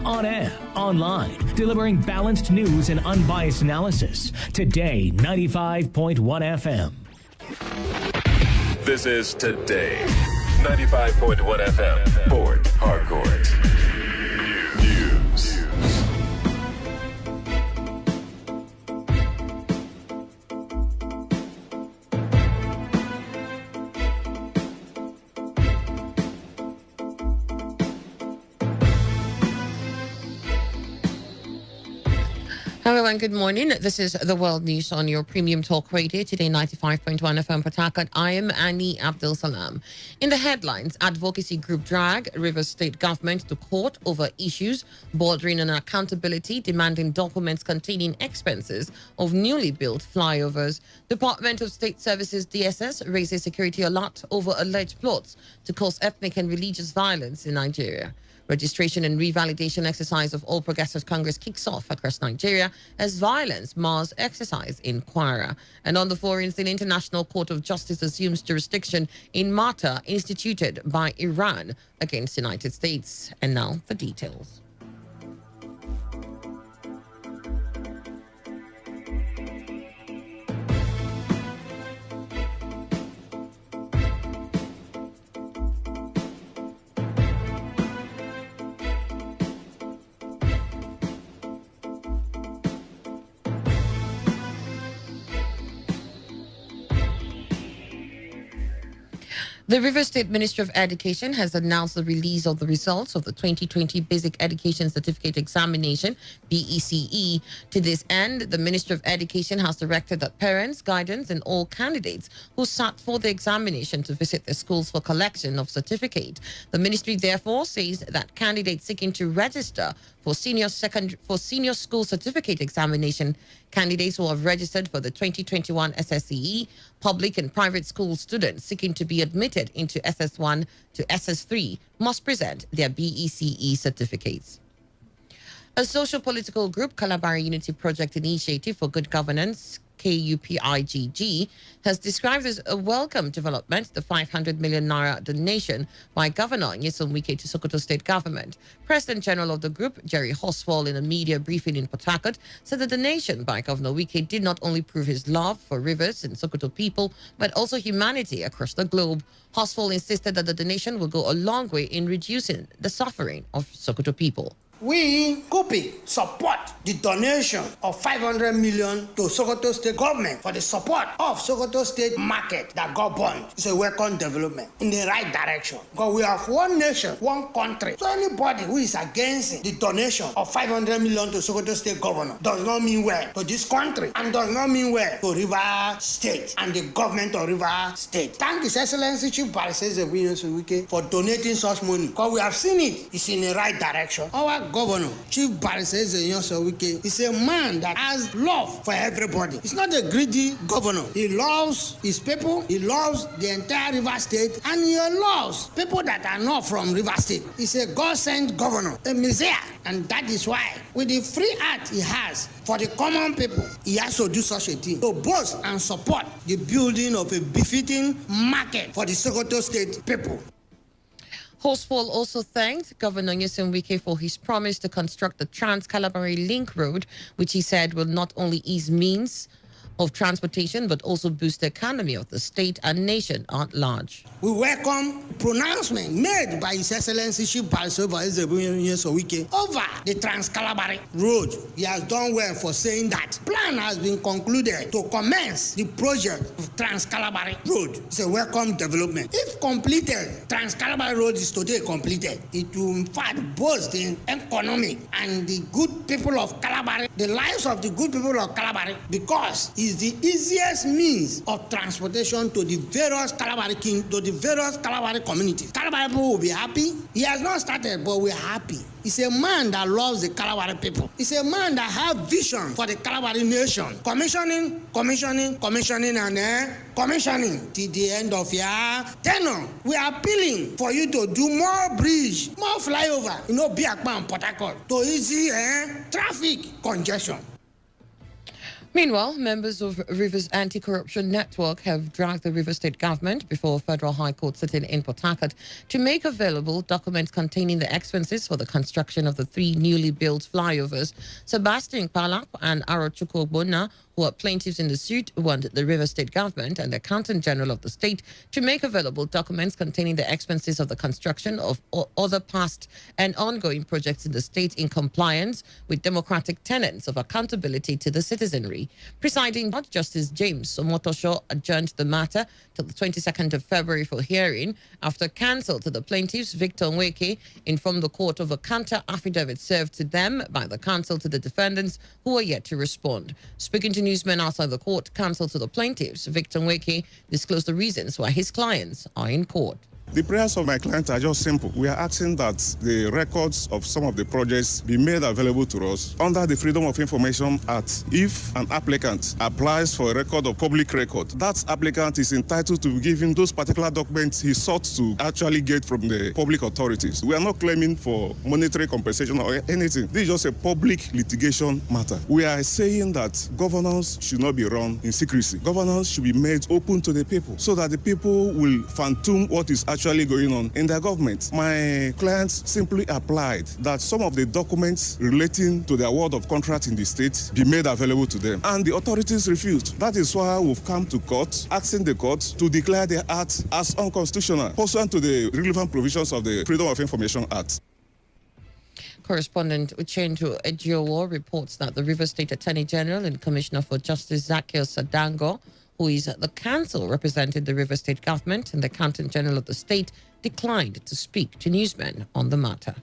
on air, online, delivering balanced news and unbiased analysis. Today 95.1 FM. This is Today 95.1 FM. Port Harcourt. News. Everyone, good morning. This is the World News on your premium talk radio, Today 95.1 FM Port Harcourt. I am Annie Abdul Salam. In the headlines, advocacy group drag Rivers State government to court over issues bordering on accountability, demanding documents containing expenses of newly built flyovers. Department of State Services DSS raises security alert over alleged plots to cause ethnic and religious violence in Nigeria. Registration and revalidation exercise of All Progressives Congress kicks off across Nigeria as violence mars exercise in Kwara. And on the forums, the International Court of Justice assumes jurisdiction in matter instituted by Iran against the United States. And now the details. The Rivers State Ministry of Education has announced the release of the results of the 2020 Basic Education Certificate Examination, BECE. To this end, the Ministry of Education has directed that parents, guardians, and all candidates who sat for the examination to visit their schools for collection of certificate. The ministry therefore says that candidates seeking to register for senior school certificate examination, candidates who have registered for the 2021 SSCE, public and private school students seeking to be admitted into SS1 to SS3 must present their BECE certificates. A social-political group, Calabar Unity Project Initiative for Good Governance, KUPIGG, has described as a welcome development the 500 million naira donation by Governor Nyesom Wike to Sokoto State Government. President General of the group, Jerry Hosfall, in a media briefing in Port Harcourt, said the donation by Governor Wike did not only prove his love for rivers and Sokoto people, but also humanity across the globe. Hosfall insisted that the donation will go a long way in reducing the suffering of Sokoto people. We, KUPI, support the donation of 500 million to Sokoto State government for the support of Sokoto State market that got burned. It's a welcome development in the right direction. Because we have one nation, one country. So anybody who is against the donation of 500 million to Sokoto State government does not mean well to this country and does not mean well to River State and the government of River State. Thank His Excellency Chief Barrister Nyesom Wike for donating such money. Because we have seen it. It's in the right direction. Our Governor, Chief Barrister Nyesom Wike, is a man that has love for everybody. He's not a greedy governor. He loves his people, he loves the entire River State, and he loves people that are not from River State. He's a God-sent governor, a messiah, and that is why, with the free heart he has for the common people, he has to do such a thing to boast and support the building of a befitting market for the Sokoto State people. Hosfall also thanked Governor Nyesom Wike for his promise to construct the Trans-Calabari Link Road, which he said will not only ease means of transportation, but also boost the economy of the state and nation at large. We welcome pronouncement made by His Excellency Chief Barrister Nyesom Wike over the Trans-Calabari Road. He has done well for saying that. Plan has been concluded to commence the project of Trans-Calabari Road. It's a welcome development. If completed, Trans-Calabari Road is today completed. It will in fact boost the economic and the good people of Calabari, the lives of the good people of Calabari, because it's the easiest means of transportation to the various Calabari communities. Calabari people will be happy. He has not started, but we're happy. He's a man that loves the Calabari people. He's a man that has vision for the Calabari nation. Commissioning, and commissioning till the end of your tenure. We are appealing for you to do more bridge, more flyover, Biakpa and Port Harcourt, to easy traffic congestion. Meanwhile, members of Rivers Anti-Corruption Network have dragged the Rivers State government before Federal High Court sitting in Port Harcourt to make available documents containing the expenses for the construction of the 3 newly built flyovers. Sebastian Palak and Arochukwu Ogbonna, who are plaintiffs in the suit, want the Rivers State government and the Accountant General of the state to make available documents containing the expenses of the construction of other past and ongoing projects in the state in compliance with democratic tenets of accountability to the citizenry. Presiding Judge Justice James Omotosho adjourned the matter till the 22nd of February for hearing after counsel to the plaintiffs, Victor Nweke, informed the court of a counter affidavit served to them by the counsel to the defendants who are yet to respond. Speaking to newsmen outside the court, counsel to the plaintiffs, Victor Nweke, disclosed the reasons why his clients are in court. The prayers of my clients are just simple. We are asking that the records of some of the projects be made available to us under the Freedom of Information Act. If an applicant applies for a record of public record, that applicant is entitled to be given those particular documents he sought to actually get from the public authorities. We are not claiming for monetary compensation or anything. This is just a public litigation matter. We are saying that governance should not be run in secrecy. Governance should be made open to the people so that the people will phantom what is actually going on in their government. My clients simply applied that some of the documents relating to the award of contract in the state be made available to them, and the authorities refused. That is why we've come to court, asking the court to declare the act as unconstitutional, pursuant to the relevant provisions of the Freedom of Information Act. Correspondent Uchendu Ejiowo reports that the Rivers State Attorney General and Commissioner for Justice Zacchaeus Sadango, who is the counsel representing the Rivers State government and the Accountant General of the state, declined to speak to newsmen on the matter.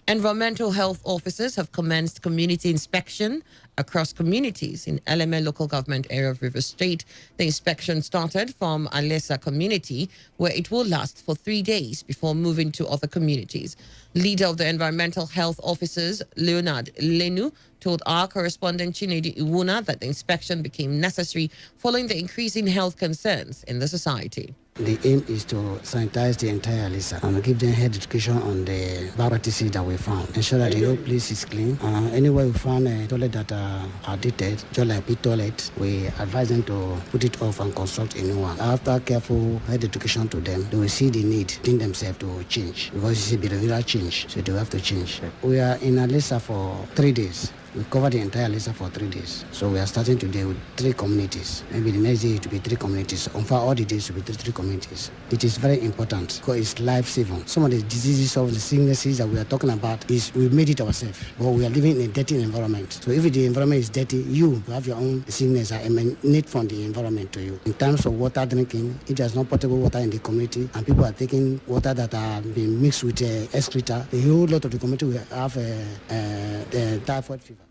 Environmental health officers have commenced community inspection across communities in LMA local government area of Rivers State. The inspection started from Alesa community, where it will last for 3 days before moving to other communities. Leader of the environmental health officers, Leonard Lenu, told our correspondent Chinedu Iwuna that the inspection became necessary following the increasing health concerns in the society. The aim is to sanitize the entire Alisa and give them health education on the bad practices that we found. Ensure that the whole place is clean. Anywhere we found a toilet that are dated, just like pit toilet, we advise them to put it off and construct a new one. After careful health education to them, they will see the need in themselves to change, because it's a behavioral change, so they will have to change. We are in Alisa for 3 days. We covered the entire Lisa for 3 days. So we are starting today with 3 communities. Maybe the next day it will be 3 communities. In fact, all the days will be 3 communities. It is very important because it's life-saving. Some of the diseases of the sicknesses that we are talking about is we made it ourselves. But we are living in a dirty environment. So if the environment is dirty, you have your own sickness that emanate from the environment to you. In terms of water drinking, if there's no potable water in the community and people are taking water that are being mixed with excreta, a whole lot of the community will have typhoid fever.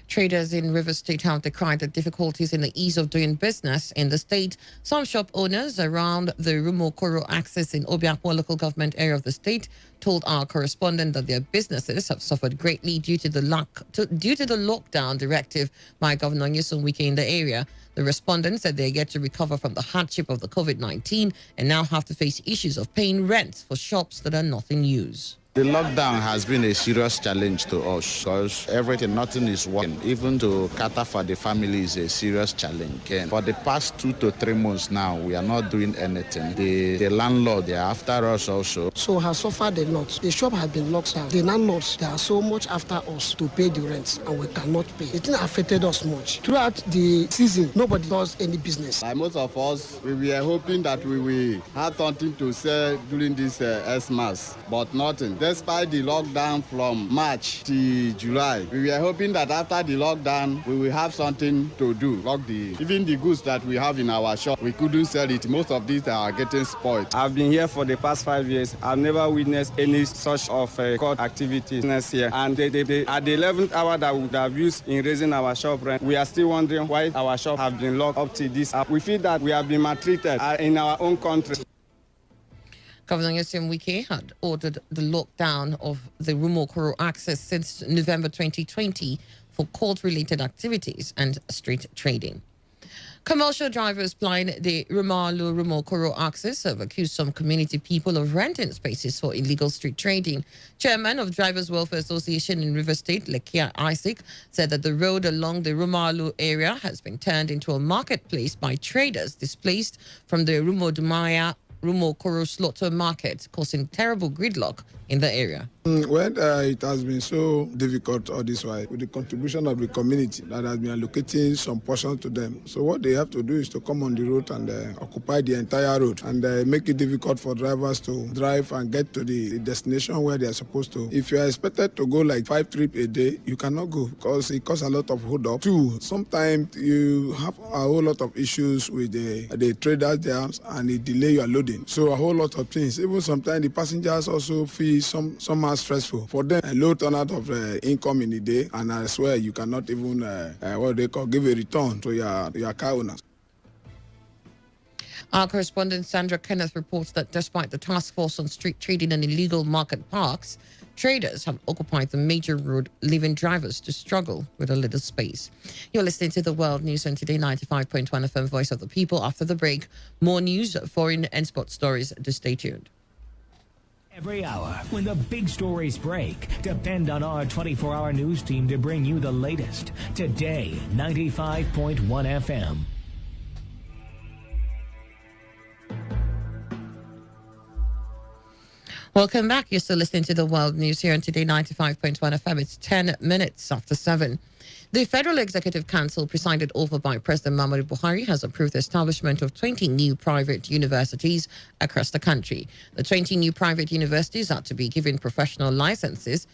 Traders in Rivers State have decried the difficulties in the ease of doing business in the state. Some shop owners around the Rumokoro axis in Obiakwa local government area of the state told our correspondent that their businesses have suffered greatly due to the lockdown directive by Governor Nyesom Wike in the area. The respondents said they're yet to recover from the hardship of the COVID-19 and now have to face issues of paying rent for shops that are not in use. The lockdown has been a serious challenge to us because nothing is working. Even to cater for the family is a serious challenge. And for the past 2 to 3 months now, we are not doing anything. The landlord, they are after us also. So has suffered a lot. The shop has been locked down. The landlords, they are so much after us to pay the rent and we cannot pay. It didn't affected us much. Throughout the season, nobody does any business. Like most of us, we were hoping that we will have something to sell during this Xmas, but nothing. Despite the lockdown from March to July, we were hoping that after the lockdown, we will have something to do. Even the goods that we have in our shop, we couldn't sell it. Most of these are getting spoiled. I've been here for the past 5 years. I've never witnessed any such of court activities here. And at the 11th hour that we have used in raising our shop rent, we are still wondering why our shop have been locked up to this. We feel that we have been maltreated in our own country. Governor Nyesom Wike had ordered the lockdown of the Rumokoro access since November 2020 for court-related activities and street trading. Commercial drivers plying the Rumalu-Rumokoro axis have accused some community people of renting spaces for illegal street trading. Chairman of Drivers Welfare Association in River State, Lekia Isaac, said that the road along the Rumalu area has been turned into a marketplace by traders displaced from the Rumokoro slaughter market, causing terrible gridlock in the area. It has been so difficult all this while with the contribution of the community that has been allocating some portion to them. So what they have to do is to come on the road and occupy the entire road and make it difficult for drivers to drive and get to the destination where they are supposed to. If you are expected to go like 5 trips a day, you cannot go because it causes a lot of hold up. 2, sometimes you have a whole lot of issues with the traders there and it delay your loading. So a whole lot of things. Even sometimes the passengers also feel somehow stressful. For them, a low turnout of income in a day, and I swear you cannot even give a return to your car owners. Our correspondent Sandra Kenneth reports that despite the task force on street trading and illegal market parks, traders have occupied the major road, leaving drivers to struggle with a little space. You're listening to the World News on Today 95.1 FM, Voice of the People. After the break, more news, foreign and sports stories. To stay tuned. Every hour, when the big stories break, depend on our 24-hour news team to bring you the latest. Today, 95.1 FM. Welcome back. You're still listening to the World News here on Today 95.1 FM. It's 10 minutes after 7. The Federal Executive Council, presided over by President Muhammadu Buhari, has approved the establishment of 20 new private universities across the country. The 20 new private universities are to be given professional licenses,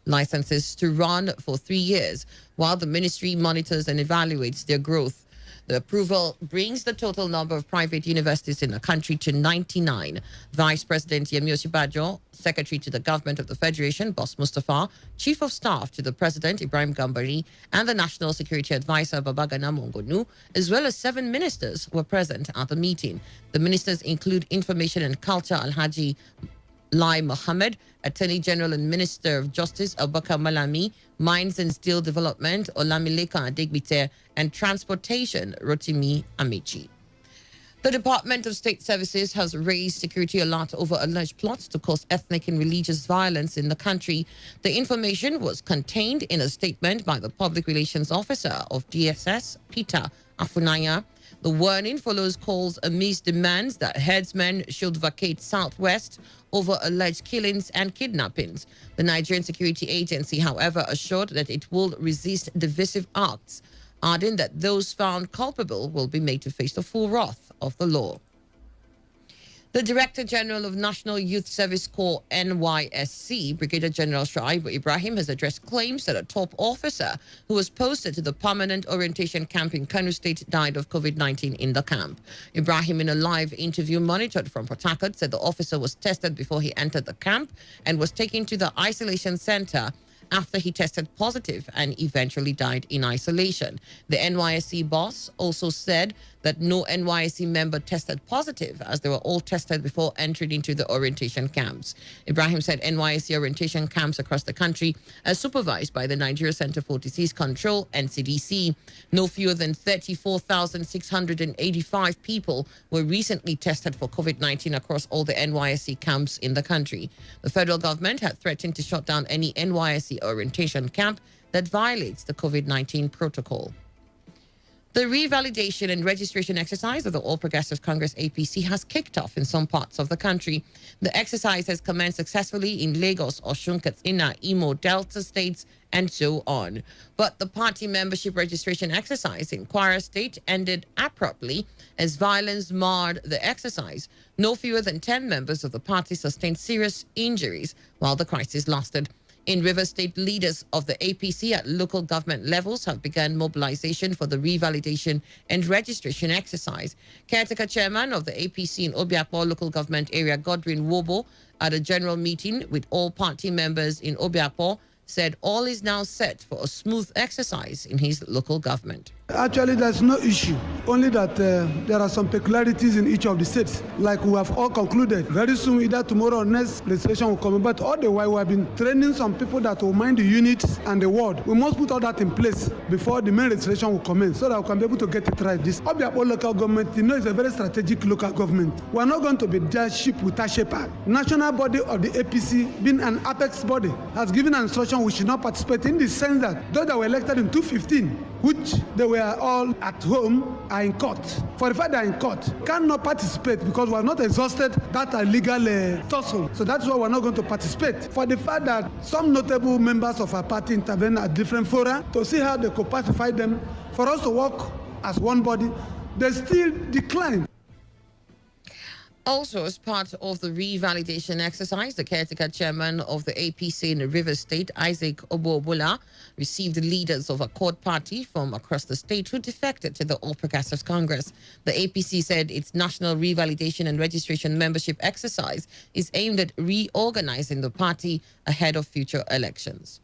licenses to run for 3 years, while the ministry monitors and evaluates their growth. The approval brings the total number of private universities in the country to 99. Vice President Yemi Osinbajo, Secretary to the Government of the Federation, Boss Mustafa, Chief of Staff to the President, Ibrahim Gambari, and the National Security Advisor, Babagana Mongonu, as well as 7 ministers were present at the meeting. The ministers include Information and Culture, Alhaji Lai Mohammed, Attorney General and Minister of Justice Abubakar Malami, Mines and Steel Development Olamileka Adegbite, and Transportation Rotimi Amici. The Department of State Services has raised security alert over alleged plots to cause ethnic and religious violence in the country. The information was contained in a statement by the Public Relations Officer of DSS, Peter Afunaya. The warning follows calls amidst demands that headsmen should vacate Southwest over alleged killings and kidnappings. The Nigerian Security Agency, however, assured that it will resist divisive acts, adding that those found culpable will be made to face the full wrath of the law. The Director General of National Youth Service Corps, NYSC, Brigadier General Shuaibu Ibrahim, has addressed claims that a top officer who was posted to the permanent orientation camp in Kano State died of COVID-19 in the camp. Ibrahim, in a live interview monitored from Port Harcourt, said the officer was tested before he entered the camp and was taken to the isolation center after he tested positive and eventually died in isolation. The NYSC boss also said that no NYSC member tested positive, as they were all tested before entering into the orientation camps. Ibrahim said NYSC orientation camps across the country are supervised by the Nigeria Center for Disease Control, NCDC. No fewer than 34,685 people were recently tested for COVID-19 across all the NYSC camps in the country. The federal government had threatened to shut down any NYSC orientation camp that violates the COVID-19 protocol. The revalidation and registration exercise of the All Progressive Congress APC has kicked off in some parts of the country. The exercise has commenced successfully in Lagos, Osun, Katsina, Imo, Delta states, and so on. But the party membership registration exercise in Kwara State ended abruptly as violence marred the exercise. No fewer than 10 members of the party sustained serious injuries while the crisis lasted. In River State, leaders of the APC at local government levels have begun mobilization for the revalidation and registration exercise. Caretaker chairman of the APC in Obiakpo local government area, Godwin Wobo, at a general meeting with all party members in Obiakpo, said all is now set for a smooth exercise in his local government. Actually, there's no issue, only that there are some peculiarities in each of the states. Like we have all concluded, very soon, either tomorrow or next legislation will come in. But all the while, we have been training some people that will mind the units and the ward. We must put all that in place before the main legislation will come in, so that we can be able to get it right. This Obiakpo local government, is a very strategic local government. We are not going to be just sheep without shepherd. National body of the APC, being an apex body, has given an instruction we should not participate, in the sense that those that were elected in 2015, which they were all at home, are in court. For the fact they are in court, cannot participate because we are not exhausted that illegal tussle. So that's why we are not going to participate. For the fact that some notable members of our party intervene at different fora to see how they could pacify them, for us to work as one body, they still decline. Also, as part of the revalidation exercise, the caretaker chairman of the APC in the Rivers State, Isaac Obobola, received leaders of a court party from across the state who defected to the All Progressives Congress. The APC said its national revalidation and registration membership exercise is aimed at reorganizing the party ahead of future elections.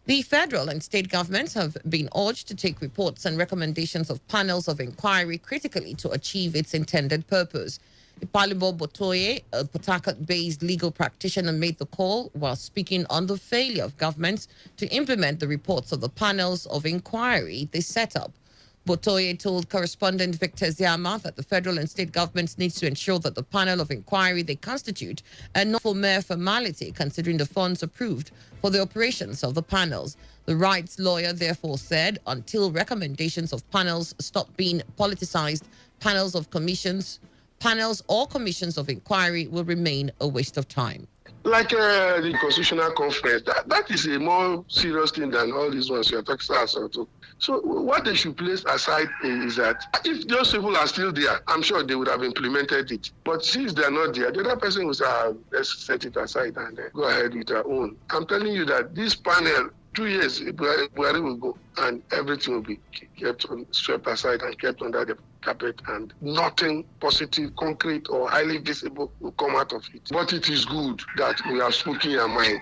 The federal and state governments have been urged to take reports and recommendations of panels of inquiry critically to achieve its intended purpose. Ipalibo Botoye, a Port Harcourt-based legal practitioner, made the call while speaking on the failure of governments to implement the reports of the panels of inquiry they set up. Botoye told correspondent Victor Ziama that the federal and state governments need to ensure that the panel of inquiry they constitute are not for mere formality, considering the funds approved for the operations of the panels. The rights lawyer therefore said until recommendations of panels stop being politicized, panels or commissions of inquiry will remain a waste of time. Like the Constitutional Conference, that is a more serious thing than all these ones you're talking about. So what they should place aside is that if those people are still there, I'm sure they would have implemented it. But since they're not there, the other person will say, let's set it aside and go ahead with their own. I'm telling you that this panel, 2 years, Buhari will go and everything will be kept swept aside and kept under the carpet, and nothing positive, concrete, or highly visible will come out of it. But it is good that we are speaking our mind.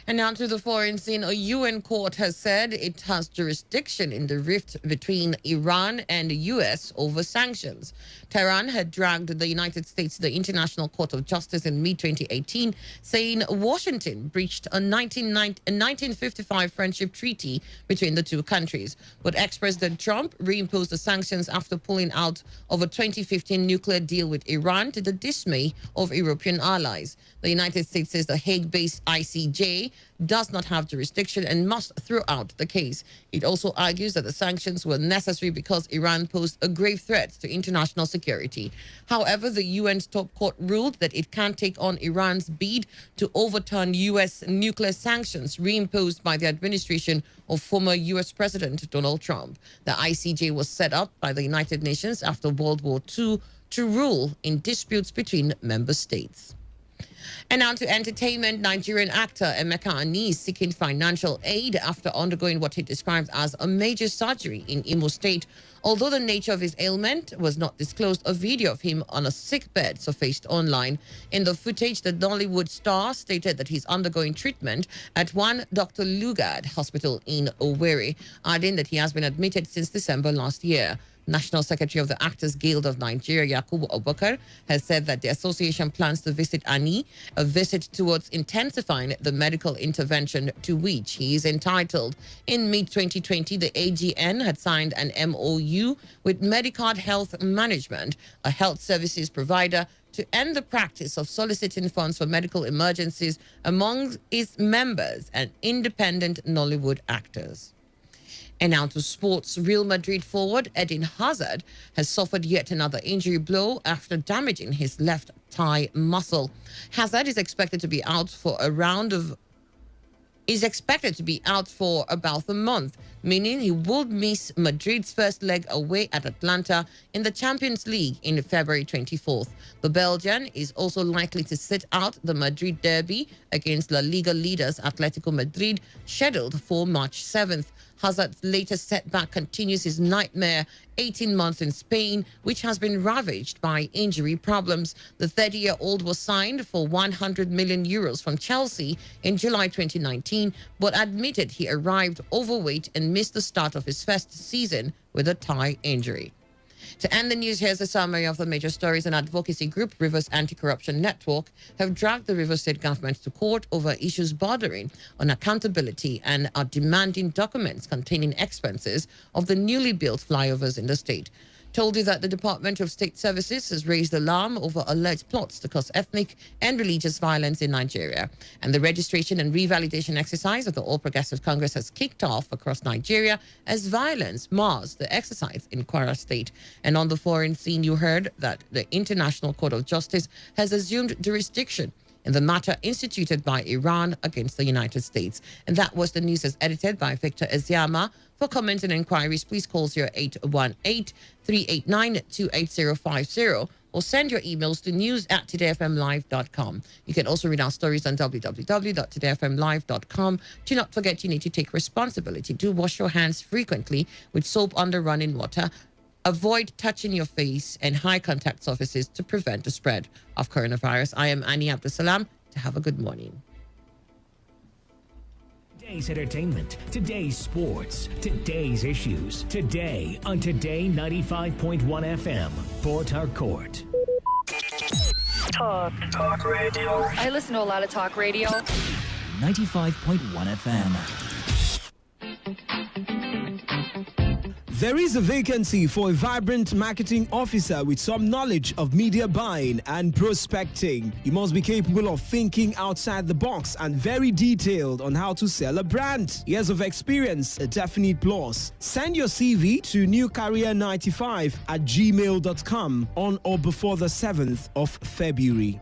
And now to the foreign scene. A UN court has said it has jurisdiction in the rift between Iran and the U.S. over sanctions. Tehran had dragged the United States to the International Court of Justice in mid-2018, saying Washington breached a 1955 friendship treaty between the two countries. But ex-President Trump reimposed the sanctions after pulling out of a 2015 nuclear deal with Iran, to the dismay of European allies. The United States says the Hague-based ICJ does not have jurisdiction and must throw out the case. It also argues that the sanctions were necessary because Iran posed a grave threat to international security. However, the UN's top court ruled that it can't take on Iran's bid to overturn U.S. nuclear sanctions reimposed by the administration of former U.S. President Donald Trump. The ICJ was set up by the United Nations after World War II to rule in disputes between member states. And now to entertainment. Nigerian actor Emeka Ani is seeking financial aid after undergoing what he describes as a major surgery in Imo State. Although the nature of his ailment was not disclosed, a video of him on a sick bed surfaced online. In the footage, the Nollywood star stated that he's undergoing treatment at one Dr. Lugard Hospital in Owerri, adding that he has been admitted since December last year. National Secretary of the Actors Guild of Nigeria, Yakubu Abubakar, has said that the association plans to visit Ani, a visit towards intensifying the medical intervention to which he is entitled. In mid-2020, the AGN had signed an MOU with Medicard Health Management, a health services provider, to end the practice of soliciting funds for medical emergencies among its members and independent Nollywood actors. And now to sports. Real Madrid forward Eden Hazard has suffered yet another injury blow after damaging his left thigh muscle. Hazard is expected to be out for about a month, meaning he would miss Madrid's first leg away at Atlanta in the Champions League in February 24th. The Belgian is also likely to sit out the Madrid derby against La Liga leaders Atletico Madrid, scheduled for March 7th. Hazard's latest setback continues his nightmare 18 months in Spain, which has been ravaged by injury problems. The 30-year-old was signed for 100 million euros from Chelsea in July 2019, but admitted he arrived overweight and missed the start of his first season with a thigh injury. To end the news, here's a summary of the major stories. An advocacy group, Rivers Anti-Corruption Network, have dragged the Rivers State government to court over issues bordering on accountability and are demanding documents containing expenses of the newly built flyovers in the state. Told you that the Department of State Services has raised alarm over alleged plots to cause ethnic and religious violence in Nigeria. And the registration and revalidation exercise of the All Progressive Congress has kicked off across Nigeria as violence mars the exercise in Kwara State. And on the foreign scene, you heard that the International Court of Justice has assumed jurisdiction in the matter instituted by Iran against the United States. And that was the news as edited by Victor Eziama. For comments and inquiries, please call 0818-389-28050 or send your emails to news@todayfmlive.com. You can also read our stories on www.todayfmlive.com. Do not forget you need to take responsibility. Do wash your hands frequently with soap under running water. Avoid touching your face and high contact surfaces to prevent the spread of coronavirus. I am Annie Abdusalam. Have a good morning. Today's entertainment, today's sports, today's issues. Today on Today 95.1 FM, Port Harcourt. Talk radio. I listen to a lot of talk radio. 95.1 FM. There is a vacancy for a vibrant marketing officer with some knowledge of media buying and prospecting. You must be capable of thinking outside the box and very detailed on how to sell a brand. Years of experience, a definite plus. Send your CV to newcareer95@gmail.com on or before the 7th of February.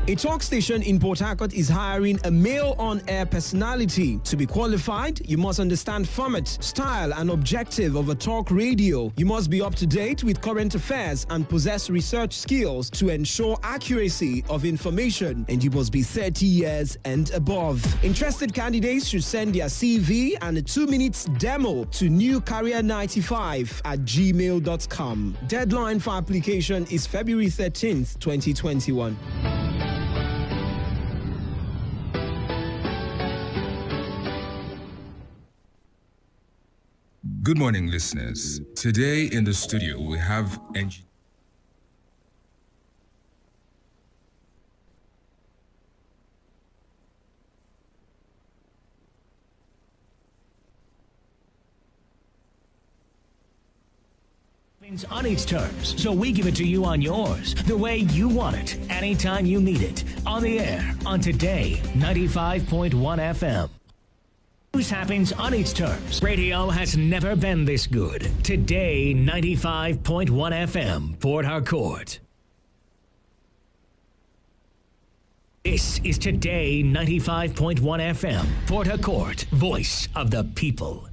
A talk station in Port Harcourt is hiring a male on-air personality. To be qualified, you must understand format, style, and objective of a talk radio. You must be up to date with current affairs and possess research skills to ensure accuracy of information, and you must be 30 years and above. Interested candidates should send their CV and a 2-minute demo to newcareer95@gmail.com. Deadline for application is February 13th, 2021. Good morning, listeners. Today in the studio, we have On its terms, so we give it to you on yours, the way you want it, anytime you need it, on the air, on Today 95.1 FM. News happens on its terms. Radio has never been this good. Today 95.1 FM, Port Harcourt. This is Today 95.1 FM, Port Harcourt, voice of the people.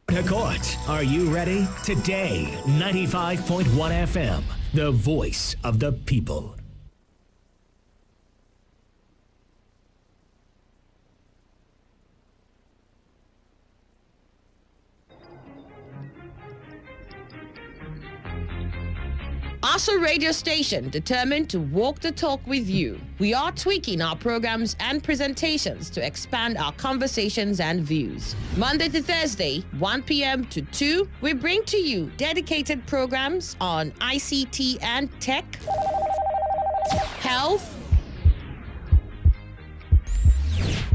Harcourt, are you ready? Today 95.1 FM, the voice of the people. ASA radio station determined to walk the talk with you. We are tweaking our programs and presentations to expand our conversations and views. Monday to Thursday, 1 p.m. to 2, we bring to you dedicated programs on ICT and tech, health,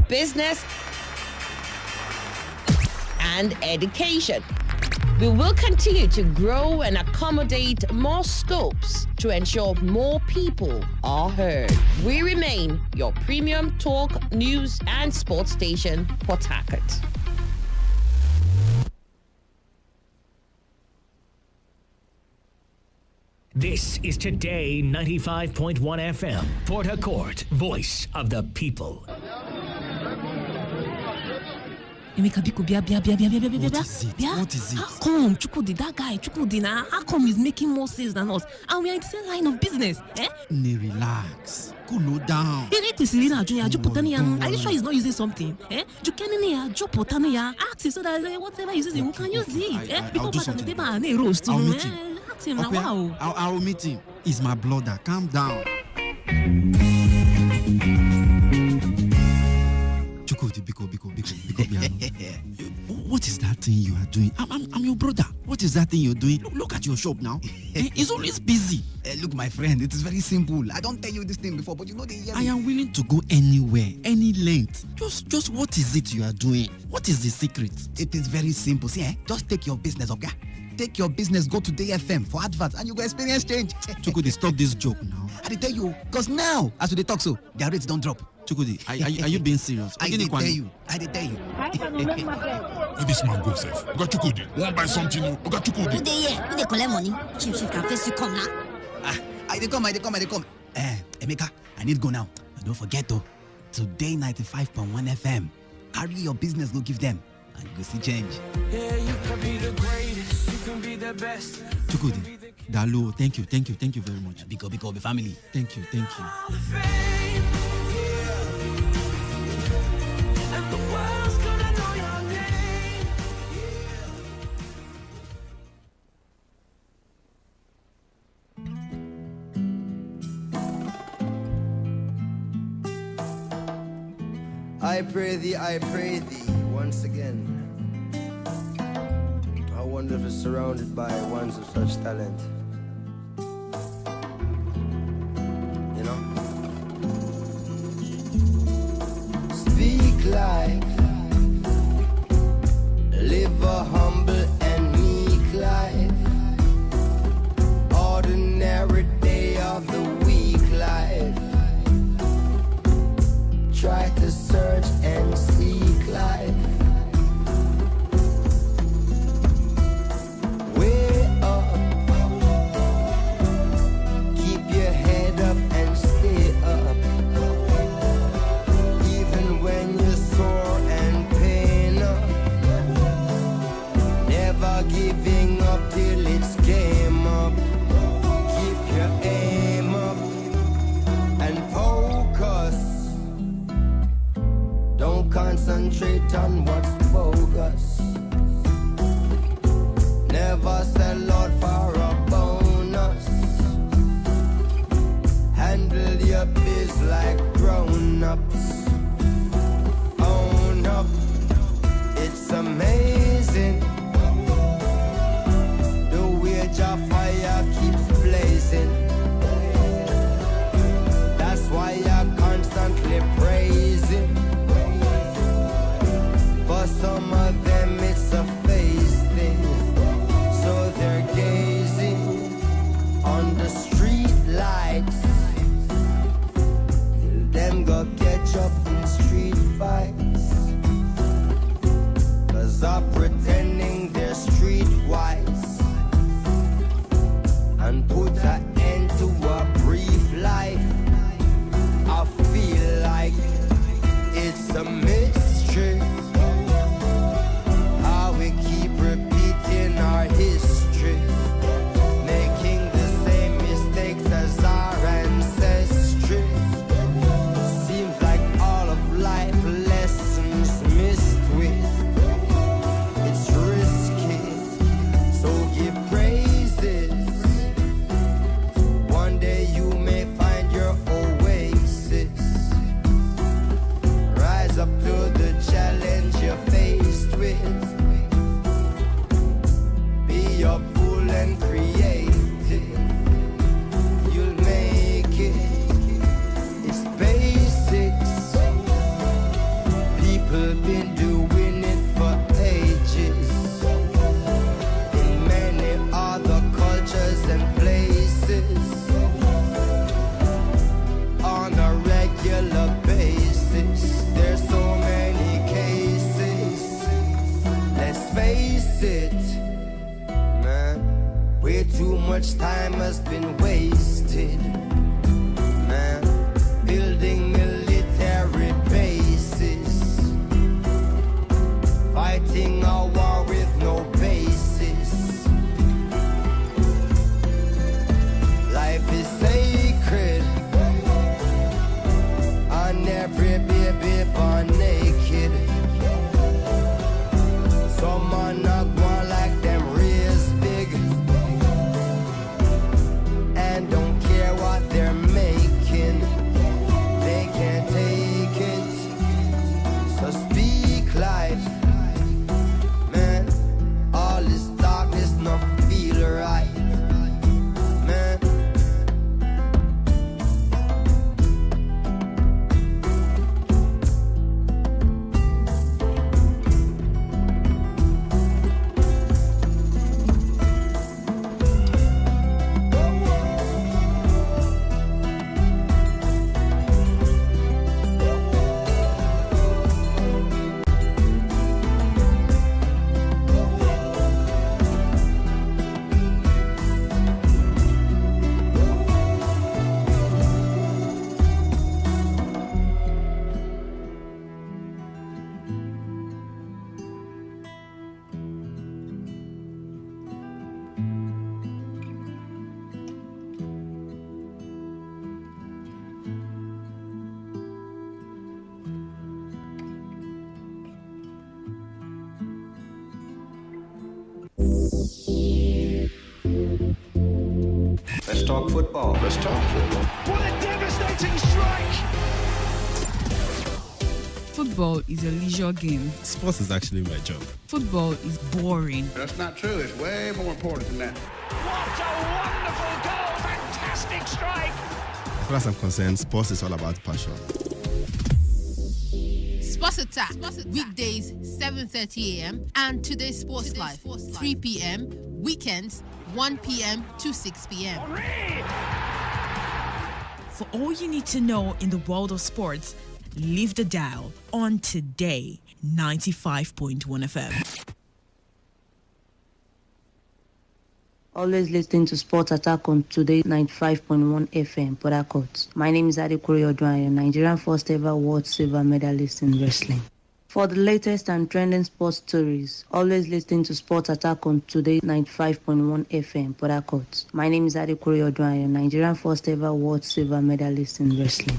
business, and education. We will continue to grow and accommodate more scopes to ensure more people are heard. We remain your premium talk, news, and sports station, Port Harcourt. This is Today 95.1 FM, Port Harcourt, voice of the people. Emeka biko bia. What is it? How come Chukudi, that guy Chukudi na? How come he's making more sales than us? And we are in the same line of business. Relax. Cool down. Are you sure he's not using something? Ask him so that whatever he's using, we can use it. I'll do something. I'll meet him. Ask him now. Wow. I'll meet him. He's my brother. Calm down. Biko. What is that thing you are doing? I'm your brother. What is that thing you're doing? Look at your shop now. It's always busy. Look, my friend, it is very simple. I don't tell you this thing before, but you know they hear me. I am willing to go anywhere, any length. Just what is it you are doing? What is the secret? It is very simple. See, just take your business, okay? Take your business, go to Today.95.1fm for adverts, and you go experience change. Chukudi, stop this joke now. I tell you, because now, as we talk so, their rates don't drop. Chukudi, are you being serious? I did tell you. Where this man go, sef? You got Chukudi. Want buy something? You got Chukudi. Who they collect money? Chief can face you come now. I come. Emeka, I need to go now. But don't forget though, Today95.1fm. Carry your business, go give them, and you go see change. Yeah, you can be the greatest, you can be the best. Chukudi, Dalo, thank you very much. Biko, family. Thank you. And the world's gonna know your name. I pray thee once again. I wonder if it's surrounded by ones of such talent. You know? Speak life, live a humble and meek life. Ordinary day of the week life. Try to search and seek life. Way up, keep your head up and stay up. Even when you're sore and pain up. Never giving up till it's game up. Keep your aim up and focus. Don't concentrate on what's bogus. Never sell out for a bonus. Handle your biz like grown-ups. Own up, it's amazing. The wage of fire keeps blazing. That's why you're constantly praising. For some of them it's a face thing. So they're gazing on the street lights till them go catch up in street fights. Cause I'm pretending they're streetwise and put an end to a brief life. I feel like it's a mystery how we keep repeating our history, making the same mistakes as our ancestry. Seems like all of life lessons missed with. It's risky, so give praises. One day you may find your oasis. Rise up to the challenge you're faced with. Be your fool and creative. You'll make it. It's basics. People been doing it for ages. In many other cultures and places. On a regular basis. There's so many cases. Let's face it, man. Way too much time has been wasted, man. Building military bases. Let's talk football. Let's talk football. What a devastating strike! Football is a leisure game. Sports is actually my job. Football is boring. That's not true. It's way more important than that. What a wonderful goal! Fantastic strike! As far as I'm concerned, sports is all about passion. Sports Attack, weekdays 7:30 a.m. and Today Sports Live 3 p.m. Weekends 1 p.m. to 6 p.m. For all you need to know in the world of sports, leave the dial on Today 95.1 FM. Always listening to Sports Attack on Today 95.1 FM, Port Harcourt. My name is Adekuri Odwanya, Nigerian first ever world silver medalist in wrestling. For the latest and trending sports stories, always listening to Sports Attack on Today 95.1 FM, Port Harcourt. My name is Adekuri Odwanya, Nigerian first ever world silver medalist in wrestling.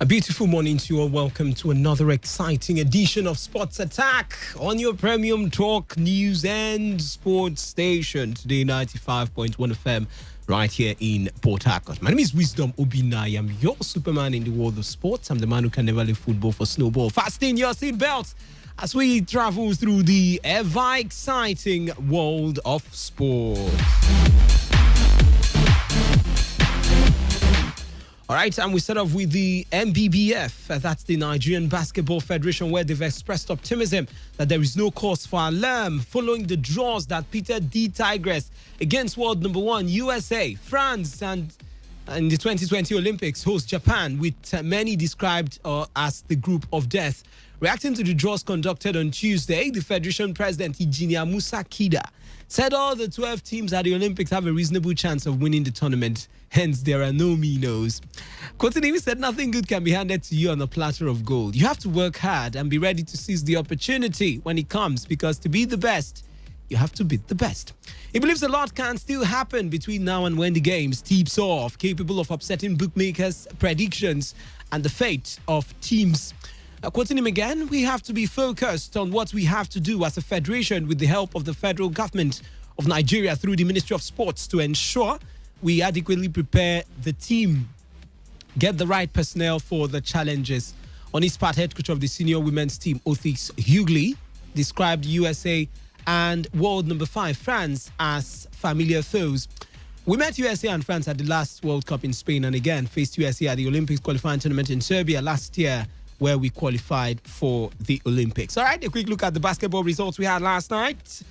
Beautiful morning to you all. Welcome to another exciting edition of Sports Attack on your premium talk, news and sports station, Today 95.1 FM, right here in Port Harcourt. My name is Wisdom Obina. I am your Superman in the world of sports. I'm the man who can never leave football for snowball. Fasten your seatbelts as we travel through the ever exciting world of sports. All right, and we start off with the NBBF. That's the Nigerian Basketball Federation, where they've expressed optimism that there is no cause for alarm following the draws that pitted the Tigress against world number one USA, France, and in the 2020 Olympics host Japan, with many described as the group of death. Reacting to the draws conducted on Tuesday, the Federation President, Engineer Musa Kida, said all the 12 teams at the Olympics have a reasonable chance of winning the tournament. Hence, there are no me-nos. Continue said nothing good can be handed to you on a platter of gold. You have to work hard and be ready to seize the opportunity when it comes, because to be the best, you have to beat the best. He believes a lot can still happen between now and when the games tips off, capable of upsetting bookmakers' predictions and the fate of teams. Quoting him again, we have to be focused on what we have to do as a federation with the help of the federal government of Nigeria through the Ministry of Sports to ensure we adequately prepare the team, get the right personnel for the challenges. On his part, head coach of the senior women's team, Othis Hughley, described USA and world number 5, France, as familiar foes. We met USA and France at the last World Cup in Spain, and again faced USA at the Olympics qualifying tournament in Serbia last year, where we qualified for the Olympics. All right, a quick look at the basketball results we had last night.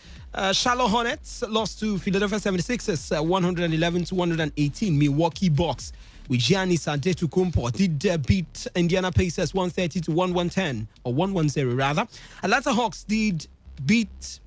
Charlotte Hornets lost to Philadelphia 76ers 111-118. Milwaukee Bucks with Giannis Antetokounmpo did beat Indiana Pacers 130-110, or 110 rather. Atlanta Hawks did beat,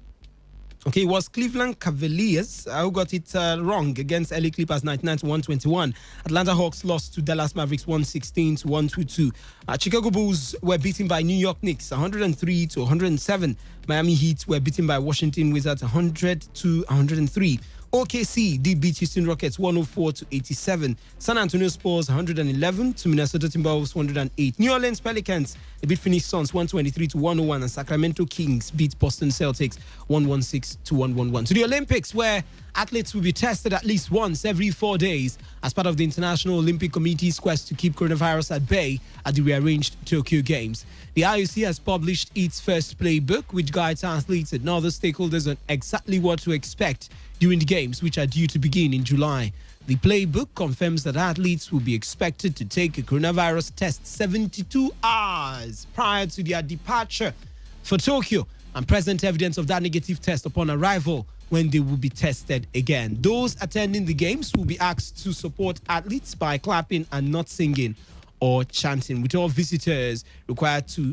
it was Cleveland Cavaliers who got it wrong against LA Clippers 99-121. Atlanta Hawks lost to Dallas Mavericks 116-122. Chicago Bulls were beaten by New York Knicks 103-107. Miami Heat were beaten by Washington Wizards 100-103. OKC did beat Houston Rockets 104-87. San Antonio Spurs 111 to Minnesota Timberwolves 108. New Orleans Pelicans they beat Phoenix Suns 123-101, and Sacramento Kings beat Boston Celtics 116-111. To the Olympics, where athletes will be tested at least once every 4 days as part of the International Olympic Committee's quest to keep coronavirus at bay at the rearranged Tokyo Games. The IOC has published its first playbook, which guides athletes and other stakeholders on exactly what to expect during the Games, which are due to begin in July. The playbook confirms that athletes will be expected to take a coronavirus test 72 hours prior to their departure for Tokyo and present evidence of that negative test upon arrival when they will be tested again. Those attending the Games will be asked to support athletes by clapping and not singing or chanting, with all visitors required to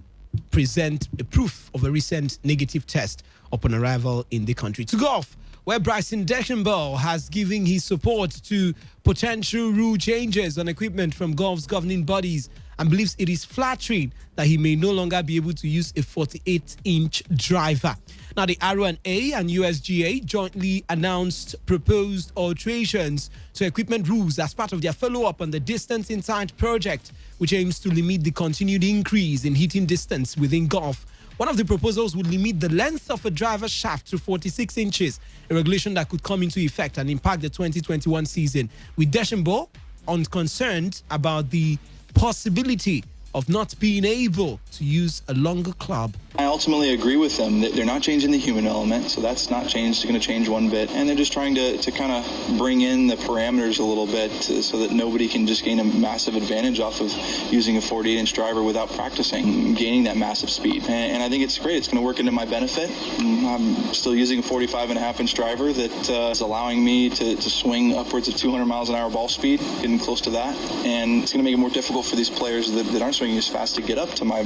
present a proof of a recent negative test upon arrival in the country. To golf, where Bryson DeChambeau has given his support to potential rule changes on equipment from golf's governing bodies and believes it is flattering that he may no longer be able to use a 48-inch driver. Now, the R1A and USGA jointly announced proposed alterations to equipment rules as part of their follow-up on the Distance Inside project, which aims to limit the continued increase in hitting distance within golf. One of the proposals would limit the length of a driver's shaft to 46 inches, a regulation that could come into effect and impact the 2021 season. With DeChambeau unconcerned about the possibility of not being able to use a longer club. I ultimately agree with them that they're not changing the human element, so that's not changed. It's going to change one bit. And they're just trying to kind of bring in the parameters a little bit so that nobody can just gain a massive advantage off of using a 48-inch driver without practicing, gaining that massive speed. And I think it's great. It's going to work into my benefit. I'm still using a 45.5-inch driver that is allowing me to swing upwards of 200 miles an hour ball speed, getting close to that. And it's going to make it more difficult for these players that aren't swinging as fast to get up to my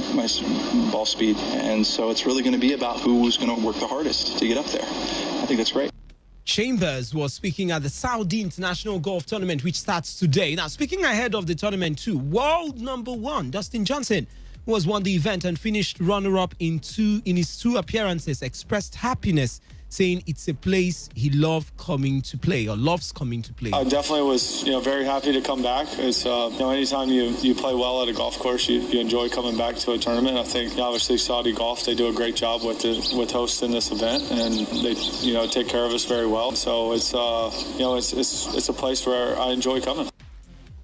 ball speed. And so it's really going to be about who's going to work the hardest to get up there. I think that's great. Chambers was speaking at the Saudi International Golf Tournament, which starts today. Now, speaking ahead of the tournament too, world number one, Dustin Johnson, who has won the event and finished runner-up in his two appearances, expressed happiness, saying it's a place he loves coming to play. I definitely was, very happy to come back. It's, anytime you play well at a golf course, you enjoy coming back to a tournament. I think obviously Saudi Golf, they do a great job with hosting this event, and they, take care of us very well. So it's, it's a place where I enjoy coming.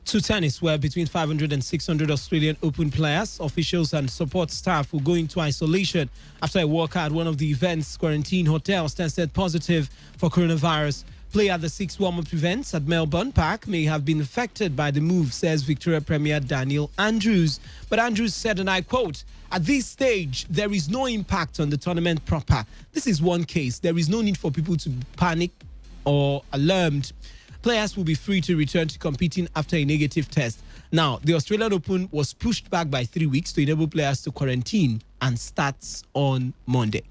To tennis, where between 500 and 600 Australian Open players, officials and support staff will go into isolation after a worker at one of the event's quarantine hotels tested positive for coronavirus. Play at the 6 warm-up events at Melbourne Park may have been affected by the move, says Victoria Premier Daniel Andrews. But Andrews said, and I quote, "At this stage, there is no impact on the tournament proper. This is one case. There is no need for people to panic or alarmed. Players will be free to return to competing after a negative test." Now, the Australian Open was pushed back by 3 weeks to enable players to quarantine and starts on Monday.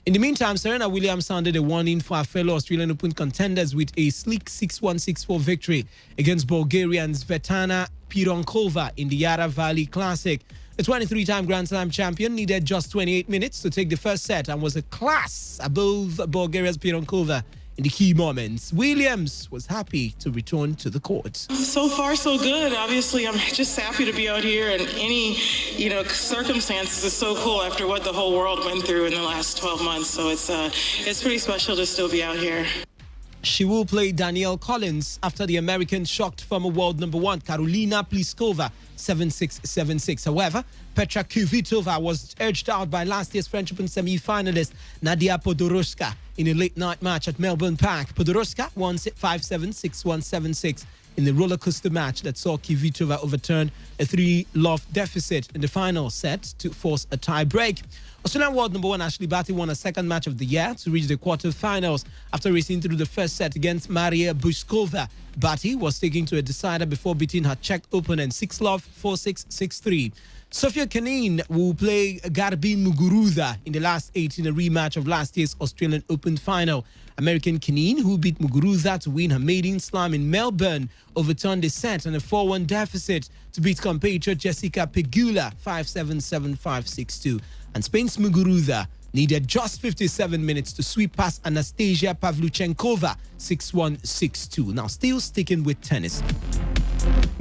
In the meantime, Serena Williams sounded a warning for her fellow Australian Open contenders with a sleek 6-1, 6-4 victory against Bulgarian's Svetlana Pironkova in the Yara Valley Classic. The 23-time Grand Slam champion needed just 28 minutes to take the first set and was a class above Bulgaria's Pironkova in the key moments. Williams was happy to return to the court. So far, so good. Obviously, I'm just happy to be out here, and any, circumstances is so cool after what the whole world went through in the last 12 months. So it's pretty special to still be out here. She will play Danielle Collins after the American shocked former world number one Karolina Pliskova 7-6, 7-6. However, Petra Kvitova was edged out by last year's French Open semi-finalist Nadia Podoroska in a late-night match at Melbourne Park. Podoroska won 5-7, 6-1, 7-6 in the roller coaster match that saw Kvitova overturn a 3-love deficit in the final set to force a tie break. Australian world number one Ashley Barty won a second match of the year to reach the quarterfinals after racing through the first set against Maria Buskova. Barty was taken to a decider before beating her Czech opponent 6-love, 4-6, 6-3. Sofia Kenin will play Garbin Muguruza in the last 8 in a rematch of last year's Australian Open final. American Kenin, who beat Muguruza to win her maiden slam in Melbourne, overturned the set and a 4-1 deficit to beat compatriot Jessica Pegula 5-7, 7-5, 6-2. And Spain's Muguruza needed just 57 minutes to sweep past Anastasia Pavlyuchenkova 6-1, 6-2. Now, still sticking with tennis.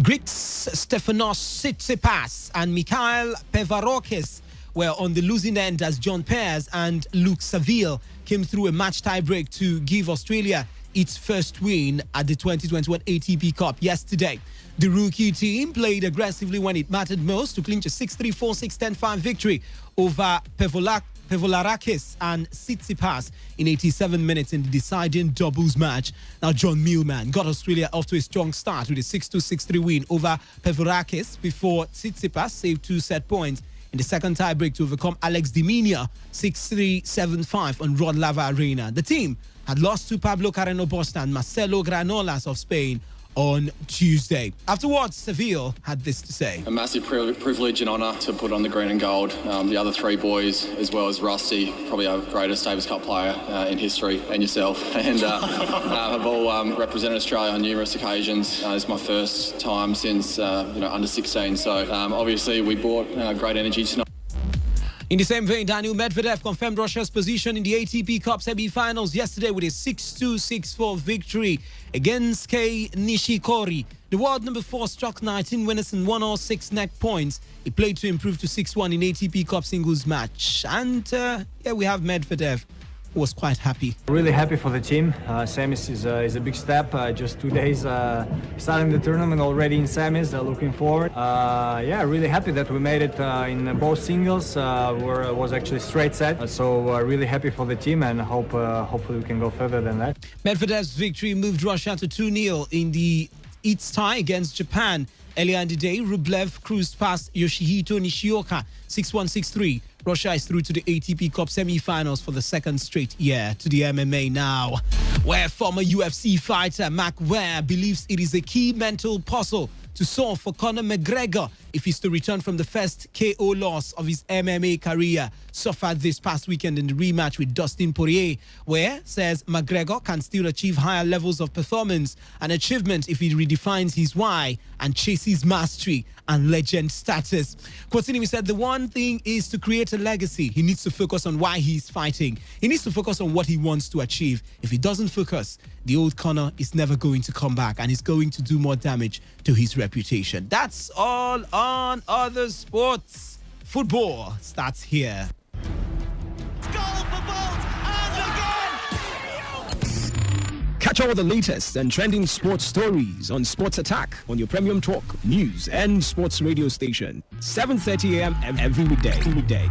Greeks Stefanos Tsitsipas and Mikhail Pevarokis were on the losing end as John Pears and Luke Saville came through a match tie-break to give Australia its first win at the 2021 ATP Cup yesterday. The rookie team played aggressively when it mattered most to clinch a 6-3, 4-6, 10-5 victory over Pevolarakis and Tsitsipas in 87 minutes in the deciding doubles match. Now, John Millman got Australia off to a strong start with a 6-2, 6-3 win over Pevolarakis before Tsitsipas saved 2 set points in the second tie-break to overcome Alex de Minaur 6-3, 7-5 on Rod Lava Arena. The team had lost to Pablo Carreno Busta and Marcelo Granollers of Spain on Tuesday. Afterwards, Seville had this to say. A massive privilege and honour to put on the green and gold. The other three boys, as well as Rusty, probably our greatest Davis Cup player in history, and yourself, and have all represented Australia on numerous occasions. It's my first time since under 16, so obviously we brought great energy tonight. In the same vein, Daniil Medvedev confirmed Russia's position in the ATP Cup semi-finals yesterday with a 6-2, 6-4 victory against Kei Nishikori. The world number 4 struck 19 winners and won all 6 net points. He played to improve to 6-1 in ATP Cup singles match. And we have Medvedev, who was quite happy. Really happy for the team. Semis is a big step. Just 2 days starting the tournament already in semis. Looking forward. Really happy that we made it in both singles. Where it was actually straight set. So really happy for the team and hopefully we can go further than that. Medvedev's victory moved Russia to 2-0 in the its tie against Japan. Earlier in the day, Rublev cruised past Yoshihito Nishioka 6-1, 6-3. Russia is through to the ATP Cup semi-finals for the second straight year. To the MMA now, where former UFC fighter Mark Ware believes it is a key mental puzzle to solve for Conor McGregor if he's to return from the first KO loss of his MMA career suffered this past weekend in the rematch with Dustin Poirier, where says McGregor can still achieve higher levels of performance and achievement if he redefines his why and chases mastery and legend status. Quoting him, he said, the one thing is to create a legacy. He needs to focus on why he's fighting. He needs to focus on what he wants to achieve. If he doesn't focus, the old Conor is never going to come back and is going to do more damage to his reputation. That's all on other sports. Football starts here. Catch all the latest and trending sports stories on Sports Attack on your premium talk, news, and sports radio station. 7:30 a.m. every weekday.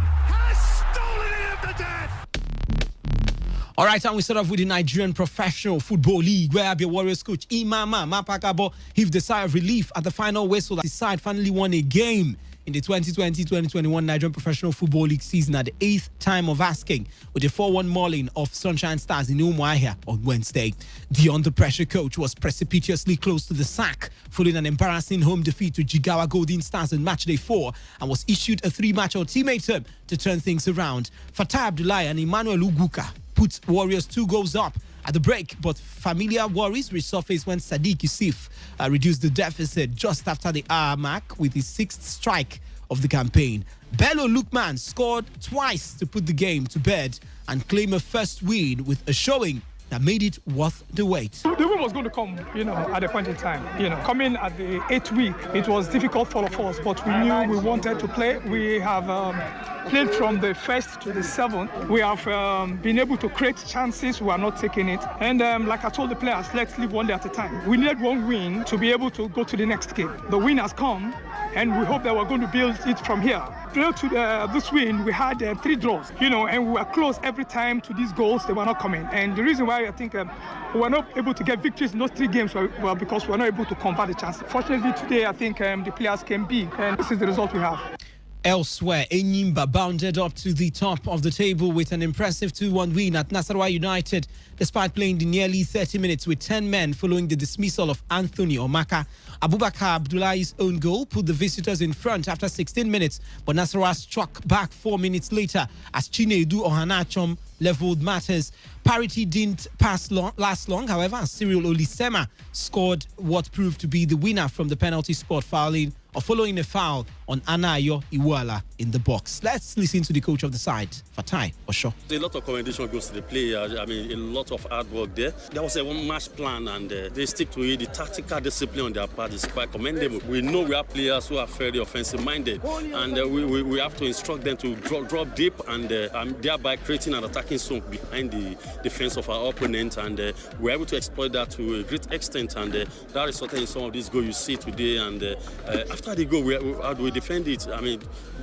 All right, and we start off with the Nigerian Professional Football League, where Abia Warriors coach Imama Mapakabo heaved a sigh of relief at the final whistle. His side finally won a game in the 2020-2021 Nigerian Professional Football League season at the 8th time of asking, with a 4-1 mauling of Sunshine Stars in Umuahia on Wednesday. The under-pressure coach was precipitously close to the sack following an embarrassing home defeat to Jigawa Golden Stars in matchday 4 and was issued a 3-match ultimatum to turn things around. Fatai Abdullahi and Emmanuel Uguka put Warriors 2 goals up at the break, but familiar worries resurfaced when Sadiq Yusuf reduced the deficit just after the hour mark with his 6th strike of the campaign. Bello Lukman scored twice to put the game to bed and claim a first win with a showing that made it worth the wait. The win was going to come, at a point in time. Coming at the 8th week, it was difficult for all of us, but we knew we wanted to play. We have played from the 1st to the 7th. We have been able to create chances. We are not taking it. And like I told the players, let's live one day at a time. We needed one win to be able to go to the next game. The win has come, and we hope that we're going to build it from here. Prior to this win, we had 3 draws, and we were close every time to these goals. They were not coming. And the reason why I think we were not able to get victories in those 3 games well because we were not able to convert the chances. Fortunately, today, I think the players came big, and this is the result we have. Elsewhere, Enyimba bounded up to the top of the table with an impressive 2-1 win at Nasarawa United, despite playing the nearly 30 minutes with 10 men following the dismissal of Anthony Omaka. Abubakar Abdullahi's own goal put the visitors in front after 16 minutes, but Nasarawa struck back 4 minutes later as Chinedu Ohanachom leveled matters. Parity didn't last long, however, as Cyril Olisema scored what proved to be the winner from the penalty spot, following a foul on Anayo Iwala in the box. Let's listen to the coach of the side, Fatai Osho. A lot of commendation goes to the players. A lot of hard work there. There was a one-match plan, and they stick to it. The tactical discipline on their part is quite commendable. We know we have players who are very offensive-minded, and we have to instruct them to drop deep and thereby creating an attacking zone behind the defense of our opponent, and we're able to exploit that to a great extent, and that resulted in some of these goals you see today. And after the goal, how do we defend it?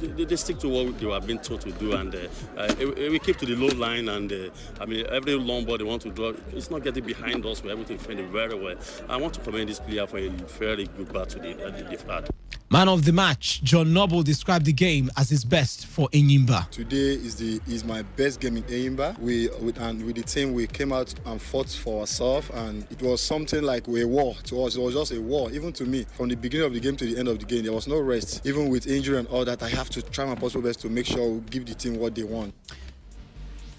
They stick to what they were being told to do, and we keep to the low line, and every long ball they want to draw, it's not getting behind us. We're able to defend it very well. I want to commend this player for a very good battle they've had. Man of the match, John Noble, described the game as his best for Enyimba. Today is my best game in Enyimba. With the team, we came out and fought for ourselves, and it was something like a war to us. It was just a war, even to me. From the beginning of the game to the end of the game, there was no rest. Even with injury and all that, I have to try my possible best to make sure we give the team what they want.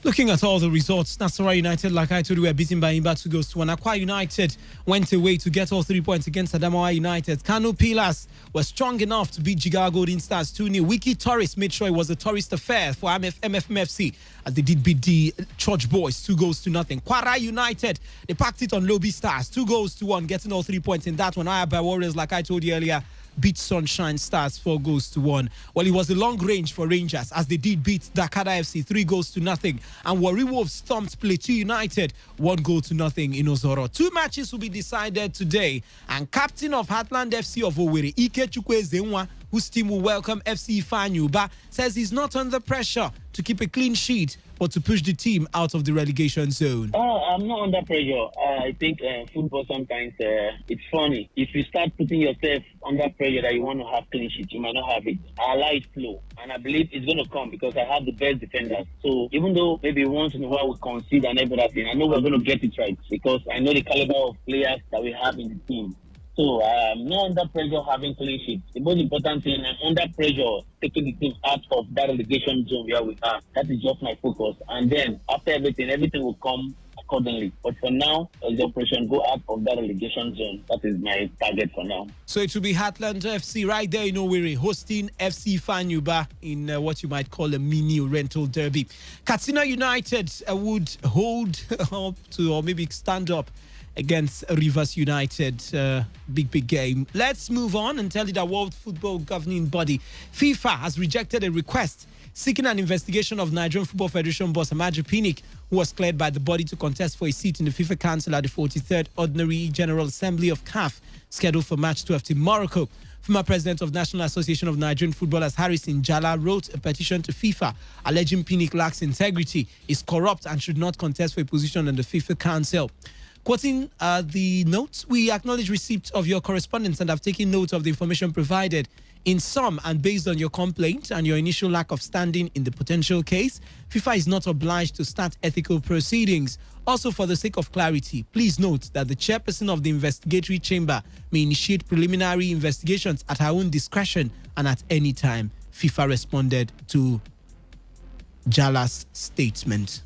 Looking at all the results, Nasarawa United, like I told you, were beaten by Enyimba 2-1. Akwa United went away to get all 3 points against Adamawa United. Kano Pillars were strong enough to beat Jigawa Golden Stars 2-0. Wiki Tourist made sure it was a tourist affair for MFMFC as they did beat the Church Boys 2-0. Kwara United, they packed it on Lobby Stars 2-1, getting all 3 points in that one. Ayaba Warriors, like I told you earlier, beat Sunshine Stars 4-1. Well, it was a long range for Rangers as they did beat Dakada FC 3-0. And Warri Wolves stomped Plateau United 1-0 in Ozoro. 2 matches will be decided today. And captain of Heartland FC of Owerri, Ikechukwu Ezenwa, whose team will welcome FC Ifeanyuba, says he's not under pressure to keep a clean sheet, but to push the team out of the relegation zone. I'm not under pressure. I think football sometimes it's funny. If you start putting yourself under pressure that you want to have clean sheet, you might not have it. I allow it flow, and I believe it's going to come because I have the best defenders. So even though maybe once in a while we concede and everything, I know we're going to get it right because I know the caliber of players that we have in the team. So I'm not under pressure having clean sheets. The most important thing, I'm under pressure taking the team out of that relegation zone where we are. That is just my focus. And then after everything will come accordingly. But for now, as the operation go out of that relegation zone, that is my target for now. So it will be Heartland FC right there in Owerri hosting FC Ifeanyuba in what you might call a mini rental derby. Katsina United would hold up to, or maybe stand up against Rivers United. Big game. Let's move on and tell you that World Football Governing Body FIFA has rejected a request seeking an investigation of Nigerian Football Federation boss Amaju Pinnick, who was cleared by the body to contest for a seat in the FIFA Council at the 43rd Ordinary General Assembly of CAF, scheduled for March 12th in Morocco. Former president of National Association of Nigerian Footballers, Harrison Jala, wrote a petition to FIFA alleging Pinnick lacks integrity, is corrupt, and should not contest for a position in the FIFA Council. Quoting the notes, we acknowledge receipt of your correspondence and have taken note of the information provided. In sum, and based on your complaint and your initial lack of standing in the potential case, FIFA is not obliged to start ethical proceedings. Also, for the sake of clarity, please note that the chairperson of the investigatory chamber may initiate preliminary investigations at her own discretion and at any time. FIFA responded to Jala's statement.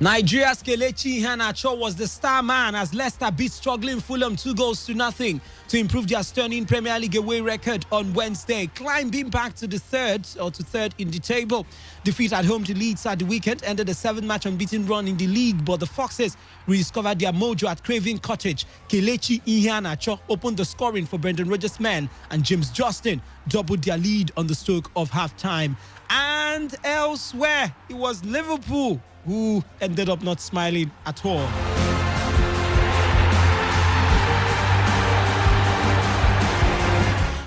Nigeria's Kelechi Iheanacho was the star man as Leicester beat struggling Fulham 2-0 to improve their stunning Premier League away record on Wednesday, climbing back to third in the table. Defeat at home to Leeds at the weekend ended a 7-match unbeaten run in the league, but the Foxes rediscovered their mojo at Craven Cottage. Kelechi Iheanacho opened the scoring for Brendan Rodgers' men, and James Justin doubled their lead on the stroke of half-time. And elsewhere, it was Liverpool who ended up not smiling at all.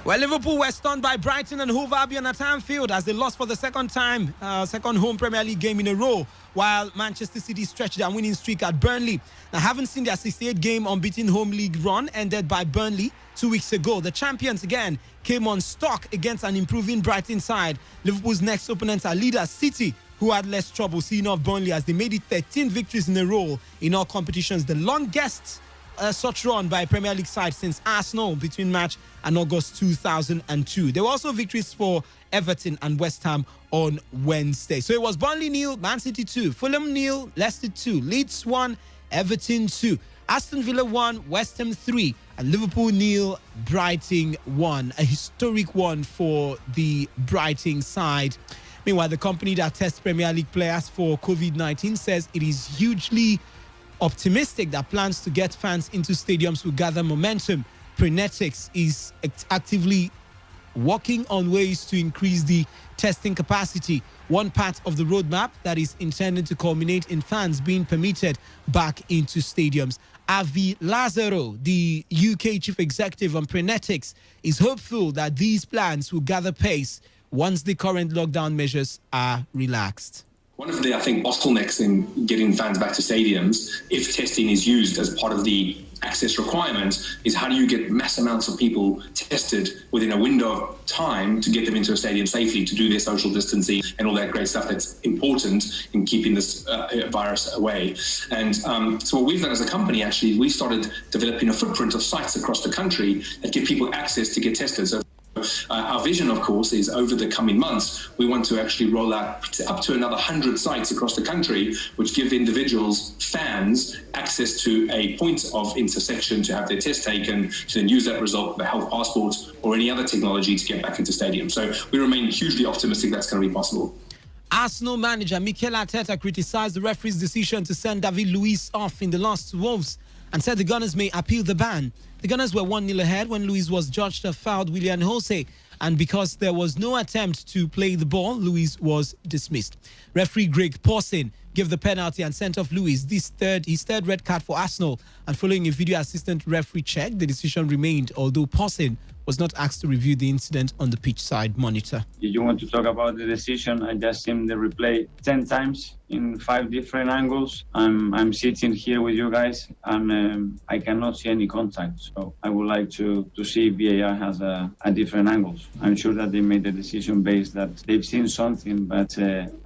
Well, Liverpool were stunned by Brighton and Hove Albion at Anfield as they lost for the second home Premier League game in a row, while Manchester City stretched their winning streak at Burnley. Now, having seen their 68-game unbeaten home league run ended by Burnley 2 weeks ago, the champions again came on stock against an improving Brighton side. Liverpool's next opponents are leaders City, who had less trouble seeing off Burnley as they made it 13 victories in a row in all competitions, the longest such run by a Premier League side since Arsenal between March and August 2002. There were also victories for Everton and West Ham on Wednesday. So it was Burnley 0, Man City 2, Fulham 0, Leicester 2, Leeds 1, Everton 2, Aston Villa 1, West Ham 3, and Liverpool 0, Brighton 1. A historic one for the Brighton side. Meanwhile, the company that tests Premier League players for COVID-19 says it is hugely optimistic that plans to get fans into stadiums will gather momentum. Prenetics is actively working on ways to increase the testing capacity. One part of the roadmap that is intended to culminate in fans being permitted back into stadiums. Avi Lazaro, the UK chief executive on Prenetics, is hopeful that these plans will gather pace once the current lockdown measures are relaxed. One of the, I think, bottlenecks in getting fans back to stadiums, if testing is used as part of the access requirements, is how do you get mass amounts of people tested within a window of time to get them into a stadium safely, to do their social distancing and all that great stuff that's important in keeping this virus away. And so what we've done as a company, actually, we started developing a footprint of sites across the country that give people access to get tested. So our vision, of course, is over the coming months, we want to actually roll out up to another 100 sites across the country, which give individuals, fans, access to a point of intersection to have their test taken, to then use that result with a health passport or any other technology to get back into stadiums. So we remain hugely optimistic that's going to be possible. Arsenal manager Mikel Arteta criticized the referee's decision to send David Luiz off in the loss to Wolves and said the Gunners may appeal the ban. The Gunners were 1-0 ahead when Luiz was judged to have fouled Willian Jose, and because there was no attempt to play the ball, Luiz was dismissed. Referee Greg Pawson gave the penalty and sent off Luiz, his third red card for Arsenal, and following a video assistant referee check, the decision remained, although Pawson was not asked to review the incident on the pitch side monitor. If you want to talk about the decision, I just seen the replay 10 times in 5 different angles. I'm sitting here with you guys and I cannot see any contact. So I would like to see if VAR has a different angles. I'm sure that they made the decision based that they've seen something, but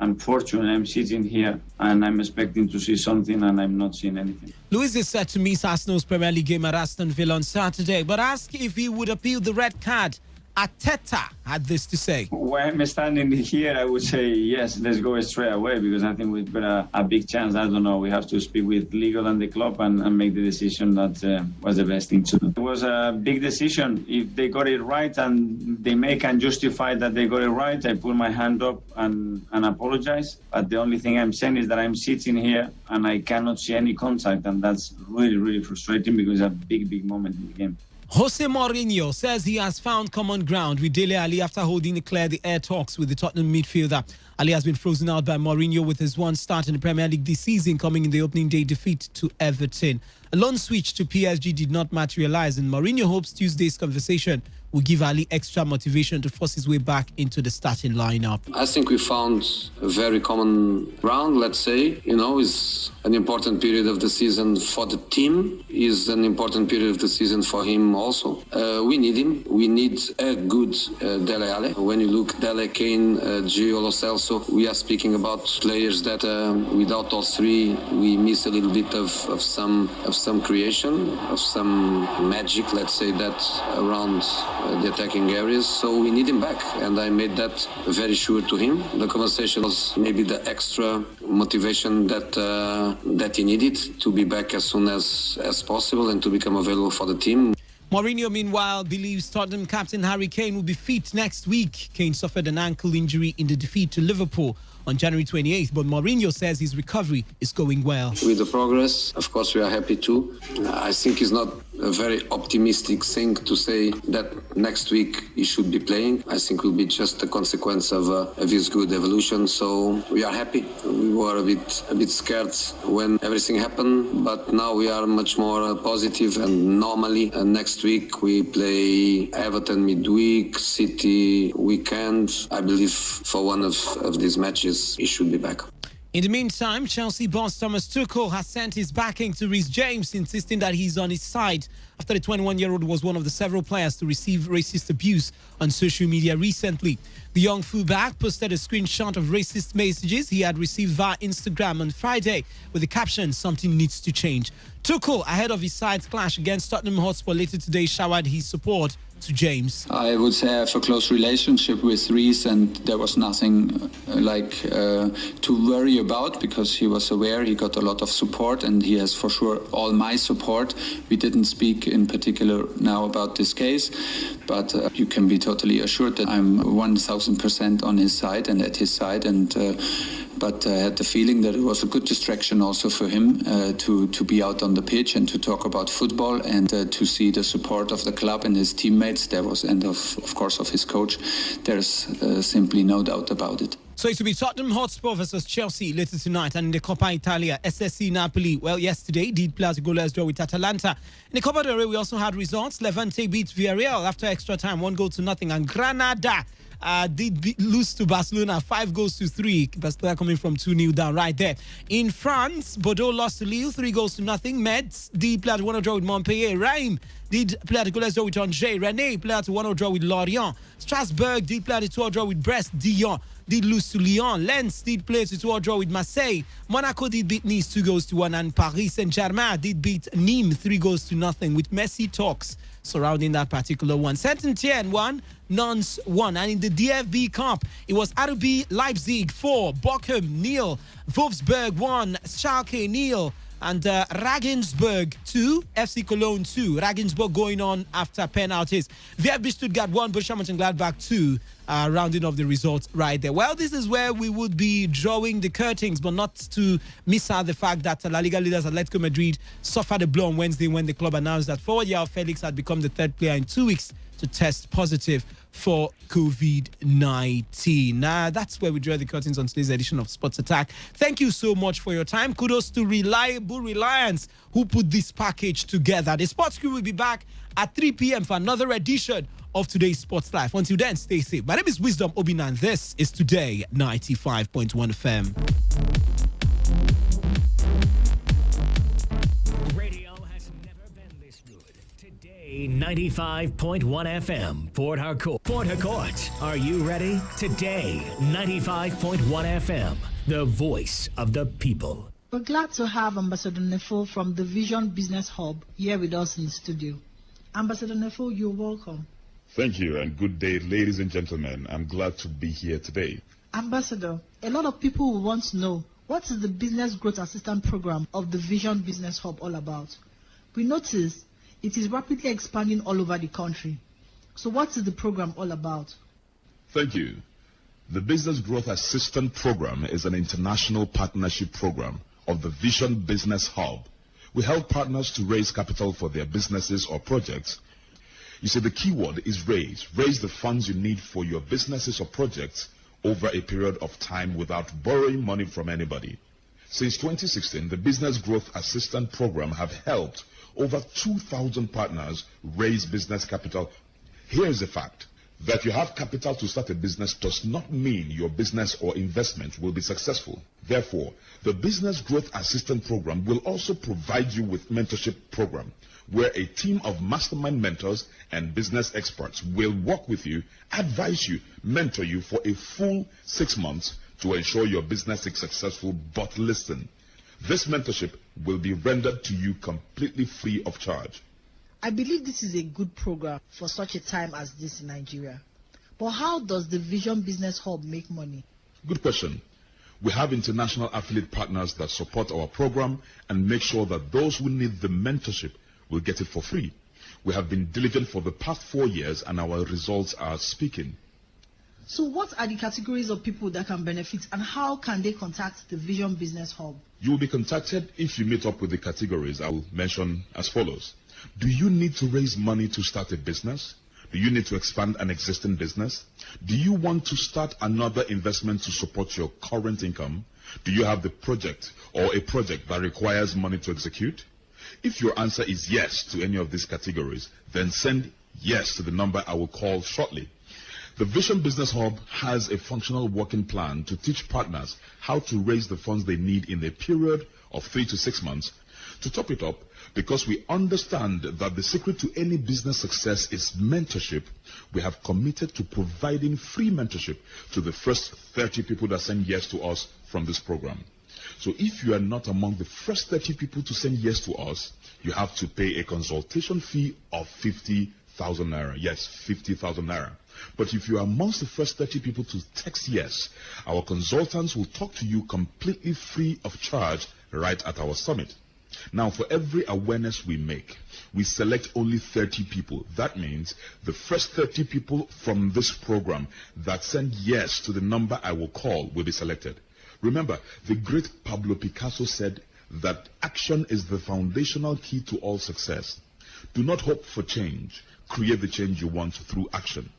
unfortunately I'm sitting here and I'm expecting to see something and I'm not seeing anything. Luiz is set to miss Arsenal's Premier League game at Aston Villa on Saturday, but asked if he would appeal the red card. Arteta had this to say. When I'm standing here, I would say, yes, let's go straight away, because I think we've got a big chance. I don't know, we have to speak with legal and the club and make the decision that was the best thing to do. It was a big decision. If they got it right and they make and justify that they got it right, I put my hand up and apologize. But the only thing I'm saying is that I'm sitting here and I cannot see any contact, and that's really, really frustrating because it's a big, big moment in the game. Jose Mourinho says he has found common ground with Dele Alli after holding the clear-the-air talks with the Tottenham midfielder. Ali has been frozen out by Mourinho with his one start in the Premier League this season coming in the opening day defeat to Everton. A loan switch to PSG did not materialise, and Mourinho hopes Tuesday's conversation will give Ali extra motivation to force his way back into the starting lineup. I think we found a very common ground, let's say. It's an important period of the season for the team. It's an important period of the season for him also. We need him. We need a good Dele Alli. When you look Dele, Kane, Gio Lo Celso, we are speaking about players that without all three, we miss a little bit of some creation, of some magic, let's say, that around the attacking areas. So we need him back, and I made that very sure to him. The conversation was maybe the extra motivation that he needed to be back as soon as possible and to become available for the team. Mourinho, meanwhile, believes Tottenham captain Harry Kane will be fit next week. Kane suffered an ankle injury in the defeat to Liverpool on January 28th, but Mourinho says his recovery is going well. With the progress, of course, we are happy too. I think it's not a very optimistic thing to say that next week he should be playing. I think it will be just a consequence of his good evolution. So we are happy. We were a bit scared when everything happened, but now we are much more positive. And normally next week we play Everton midweek, City weekend. I believe for one of these matches he should be back. In the meantime, Chelsea boss Thomas Tuchel has sent his backing to Reece James, insisting that he's on his side after the 21-year-old was one of the several players to receive racist abuse on social media recently. The young fullback posted a screenshot of racist messages he had received via Instagram on Friday with the caption, "Something needs to change." Tuchel, ahead of his side's clash against Tottenham Hotspur later today, showered his support to James. I would say I have a close relationship with Reece, and there was nothing to worry about, because he was aware, he got a lot of support, and he has for sure all my support. We didn't speak in particular now about this case, but you can be totally assured that I'm 1000% on his side and at his side, and but I had the feeling that it was a good distraction also for him to be out on the pitch and to talk about football and to see the support of the club and his teammates. There was, and of course of his coach. There's simply no doubt about it. So it will be Tottenham Hotspur versus Chelsea later tonight, and in the Coppa Italia, SSC Napoli. Well, yesterday did play a goalless draw with Atalanta. In the Copa del Rey, we also had results. Levante beat Villarreal after extra time, 1-0, and Granada did lose to Barcelona 5-3. Barcelona coming from 2-0 down right there. In France, Bordeaux lost to Lille 3-0. Metz did play at 1-1 draw with Montpellier. Reims did play at a goalless draw with Angers. Rennes played at 1-1 draw with Lorient. Strasbourg did play at a 2-2 draw with Brest. Dijon did lose to Lyon. Lens did play a 2-2 draw with Marseille. Monaco did beat Nice 2-1, and Paris Saint-Germain did beat Nîmes 3-0, with Messi talks surrounding that particular one. Saint-Etienne won, Nantes won. And in the DFB Cup, it was RB Leipzig 4, Bochum 0, Wolfsburg 1, Schalke 0, and Regensburg 2, FC Cologne 2. Regensburg going on after penalties. VfB Stuttgart 1, Borussia Mönchengladbach 2. Rounding off the results right there. Well, this is where we would be drawing the curtains, but not to miss out the fact that La Liga leaders Atletico Madrid suffered a blow on Wednesday when the club announced that forward João Felix had become the third player in 2 weeks to test positive for COVID-19. Now, that's where we draw the curtains on today's edition of Sports Attack. Thank you so much for your time. Kudos to Reliable Reliance, who put this package together. The Sports Crew will be back at 3 p.m. for another edition of today's Sports Life. Until then, stay safe. My name is Wisdom Obina, and this is Today 95.1 FM. Radio has never been this good. Today 95.1 FM, Port Harcourt. Port Harcourt, are you ready? Today 95.1 FM, the voice of the people. We're glad to have Ambassador Nefo from the Vision Business Hub here with us in the studio. Ambassador Nefo, you're welcome. Thank you, and good day, ladies and gentlemen. I'm glad to be here today. Ambassador, a lot of people will want to know, what is the Business Growth Assistance Program of the Vision Business Hub all about? We notice it is rapidly expanding all over the country. So what is the program all about? Thank you. The Business Growth Assistance Program is an international partnership program of the Vision Business Hub. We help partners to raise capital for their businesses or projects. You see, the key word is raise. Raise the funds you need for your businesses or projects over a period of time without borrowing money from anybody. Since 2016, the Business Growth Assistance Program have helped over 2,000 partners raise business capital. Here's the fact. That you have capital to start a business does not mean your business or investment will be successful. Therefore, the Business Growth Assistance Program will also provide you with mentorship program, where a team of mastermind mentors and business experts will work with you, advise you, mentor you for a full 6 months to ensure your business is successful. But listen, this mentorship will be rendered to you completely free of charge. I believe this is a good program for such a time as this in Nigeria. But how does the Vision Business Hub make money? Good question. We have international affiliate partners that support our program and make sure that those who need the mentorship will get it for free. We have been diligent for the past 4 years and our results are speaking. So what are the categories of people that can benefit, and how can they contact the Vision Business Hub? You will be contacted if you meet up with the categories I will mention as follows. Do you need to raise money to start a business? Do you need to expand an existing business? Do you want to start another investment to support your current income? Do you have the project or a project that requires money to execute? If your answer is yes to any of these categories, then send yes to the number I will call shortly. The Vision Business Hub has a functional working plan to teach partners how to raise the funds they need in a period of 3 to 6 months. To top it up, because we understand that the secret to any business success is mentorship, we have committed to providing free mentorship to the first 30 people that send yes to us from this program. So if you are not among the first 30 people to send yes to us, you have to pay a consultation fee of 50,000 naira. Yes, 50,000 naira. But if you are amongst the first 30 people to text yes, our consultants will talk to you completely free of charge right at our summit. Now, for every awareness we make, we select only 30 people. That means the first 30 people from this program that send yes to the number I will call will be selected. Remember, the great Pablo Picasso said that action is the foundational key to all success. Do not hope for change. Create the change you want through action.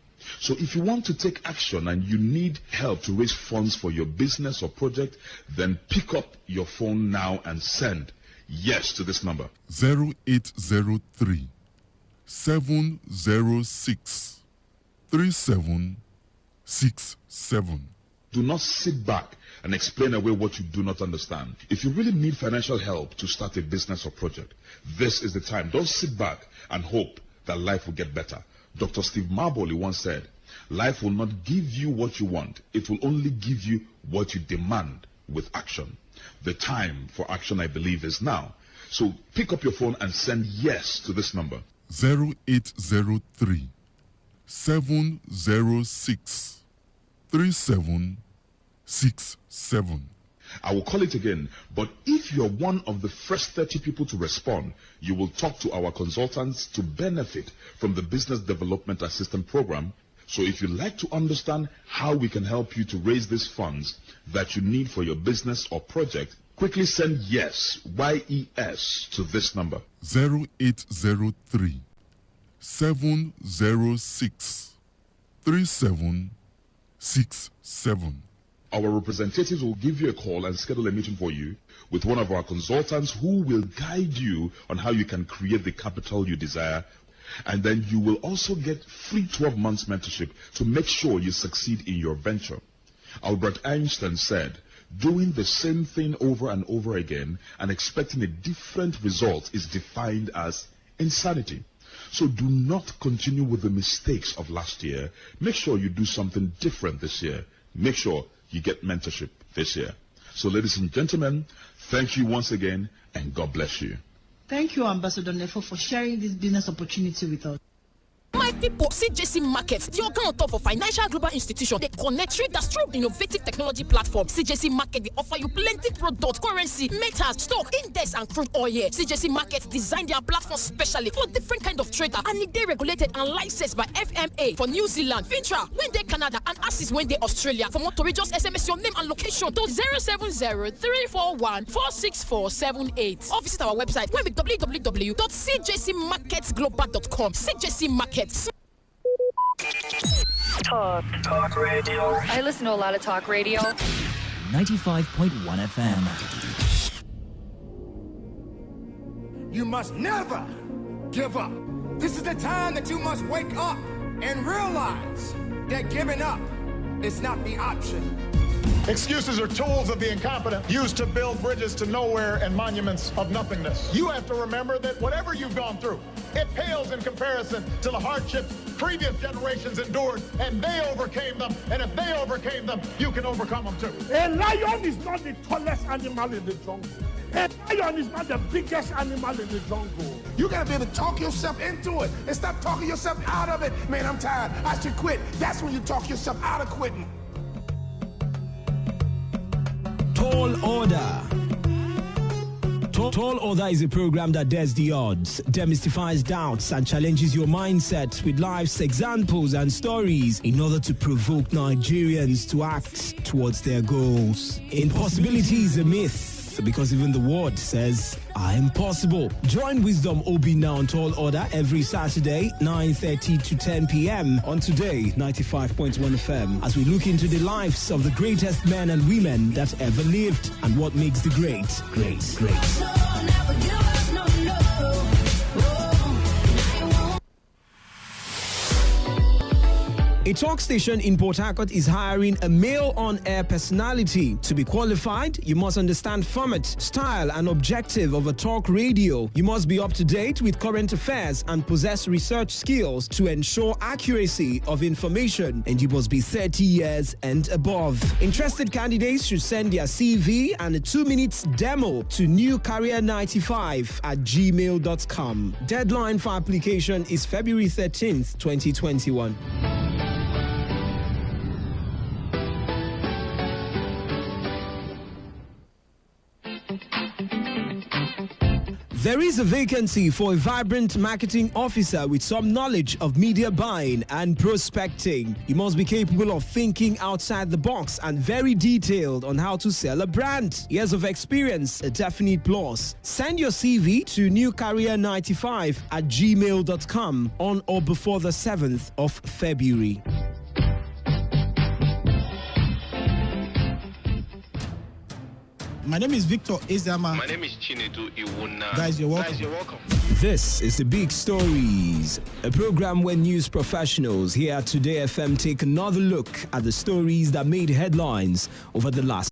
So if you want to take action and you need help to raise funds for your business or project, then pick up your phone now and send yes to this number. 0803 706 3767. Do not sit back and explain away what you do not understand. If you really need financial help to start a business or project, this is the time. Don't sit back and hope that life will get better. Dr. Steve Marbley once said, life will not give you what you want. It will only give you what you demand with action. The time for action, I believe, is now. So pick up your phone and send yes to this number. 0803 706 3767. I will call it again, but if you're one of the first 30 people to respond, you will talk to our consultants to benefit from the Business Development Assistant Program. So if you'd like to understand how we can help you to raise these funds that you need for your business or project, quickly send yes, Y-E-S, to this number. 0803 706 3767. Our representatives will give you a call and schedule a meeting for you with one of our consultants who will guide you on how you can create the capital you desire. And then you will also get free 12 months mentorship to make sure you succeed in your venture. Albert Einstein said, doing the same thing over and over again and expecting a different result is defined as insanity. So do not continue with the mistakes of last year. Make sure you do something different this year. Make sure you get mentorship this year. So ladies and gentlemen, thank you once again and God bless you. Thank you, Ambassador Nefo, for sharing this business opportunity with us. My people, CJC Market, the organ on top of financial global institution. They connect traders through innovative technology platform. CJC Market, they offer you plenty product, currency, metals, stock, index, and crude oil. CJC Market design their platform specially for different kind of trader, and they regulated and licensed by FMA for New Zealand, Fintra, when they Canada, and ASIS when they Australia. For more to just SMS your name and location to 070-341-46478 or visit our website www.cjcmarketsglobal.com. CJC Market. Talk radio. I listen to a lot of talk radio. 95.1 FM. You must never give up. This is the time that you must wake up and realize that giving up is not the option. Excuses are tools of the incompetent used to build bridges to nowhere and monuments of nothingness. You have to remember that whatever you've gone through, it pales in comparison to the hardships previous generations endured, and they overcame them. And if they overcame them, you can overcome them too. A lion is not the tallest animal in the jungle. A lion is not the biggest animal in the jungle. You gotta be able to talk yourself into it and stop talking yourself out of it. Man, I'm tired. I should quit. That's when you talk yourself out of quitting. Tall Order. Tall Order is a program that dares the odds, demystifies doubts, and challenges your mindset with life's examples and stories in order to provoke Nigerians to act towards their goals. Impossibility is a myth, because even the word says, I am possible. Join Wisdom Obi now on Tall Order every Saturday, 9:30 to 10 p.m. on Today 95.1 FM as we look into the lives of the greatest men and women that ever lived and what makes the great, great, great. A talk station in Port Harcourt is hiring a male on-air personality. To be qualified, you must understand format, style, and objective of a talk radio. You must be up to date with current affairs and possess research skills to ensure accuracy of information, and you must be 30 years and above. Interested candidates should send their CV and a 2-minute demo to newcareer95@gmail.com. Deadline for application is February 13th, 2021. There is a vacancy for a vibrant marketing officer with some knowledge of media buying and prospecting. You must be capable of thinking outside the box and very detailed on how to sell a brand. Years of experience, a definite plus. Send your CV to newcareer95@gmail.com on or before the 7th of February. My name is Victor Ezama. My name is Chinedu Iwuna. Guys, you're welcome. This is The Big Stories, a program where news professionals here at Today FM take another look at the stories that made headlines over the last.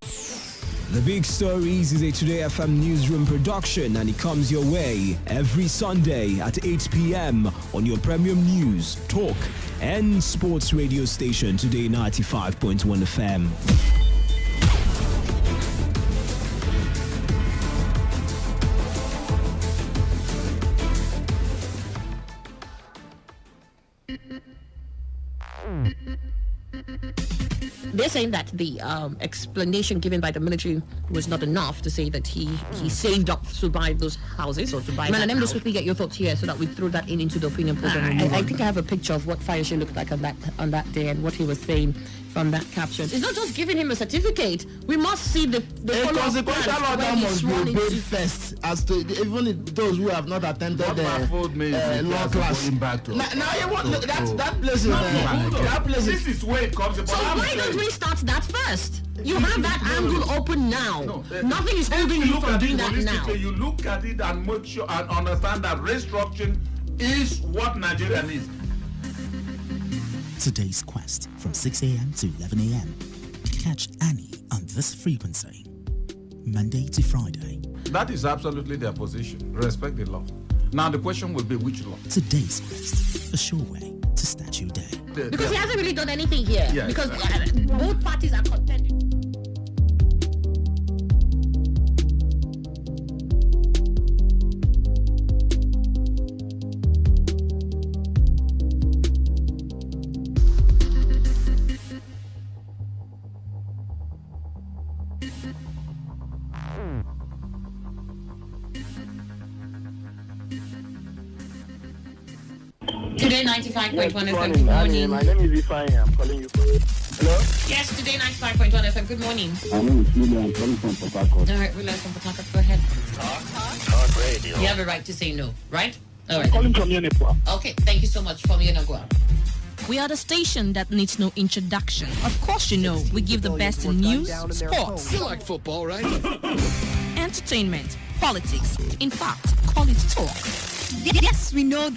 The Big Stories is a Today FM newsroom production, and it comes your way every Sunday at 8 p.m. on your premium news, talk, and sports radio station Today 95.1 FM. They're saying that the explanation given by the military was not enough to say that he saved up to buy those houses or to buy. Let me just quickly get your thoughts here so that we throw that into the opinion program. I think I have a picture of what Fayose looked like on that day and what he was saying from that caption. It's not just giving him a certificate. We must see the consequential order must be obeyed first, as to even those who have not attended the law class. Now you want that place is that place. This is where it comes. So why don't we start that first? You have that angle open now. Nothing is holding you from doing that now. You look at it and make sure and understand that restructuring is what Nigeria needs. Today's quest from 6 a.m. to 11 a.m. Catch Annie on this frequency, Monday to Friday. That is absolutely their position. Respect the law. Now the question will be which law? Today's quest, a sure way to start your day. Because he hasn't really done anything here. Yeah, because both parties are contending. Today 95.1 FM. Good morning. My name is Ifeanyi. I'm calling you from. Hello? Yes, Today 95.1 FM. Good morning. My name is William. I'm calling from Port Harcourt. All right, William from Port Harcourt. Go ahead. Talk radio. You have a right to say no, right? All right. I'm calling from Unipua. Okay, thank you so much from Yenagua. We are the station that needs no introduction. Of course, you know, we give the best in news, sports. You like football, right? Entertainment, politics. In fact, call it talk. Yes, we know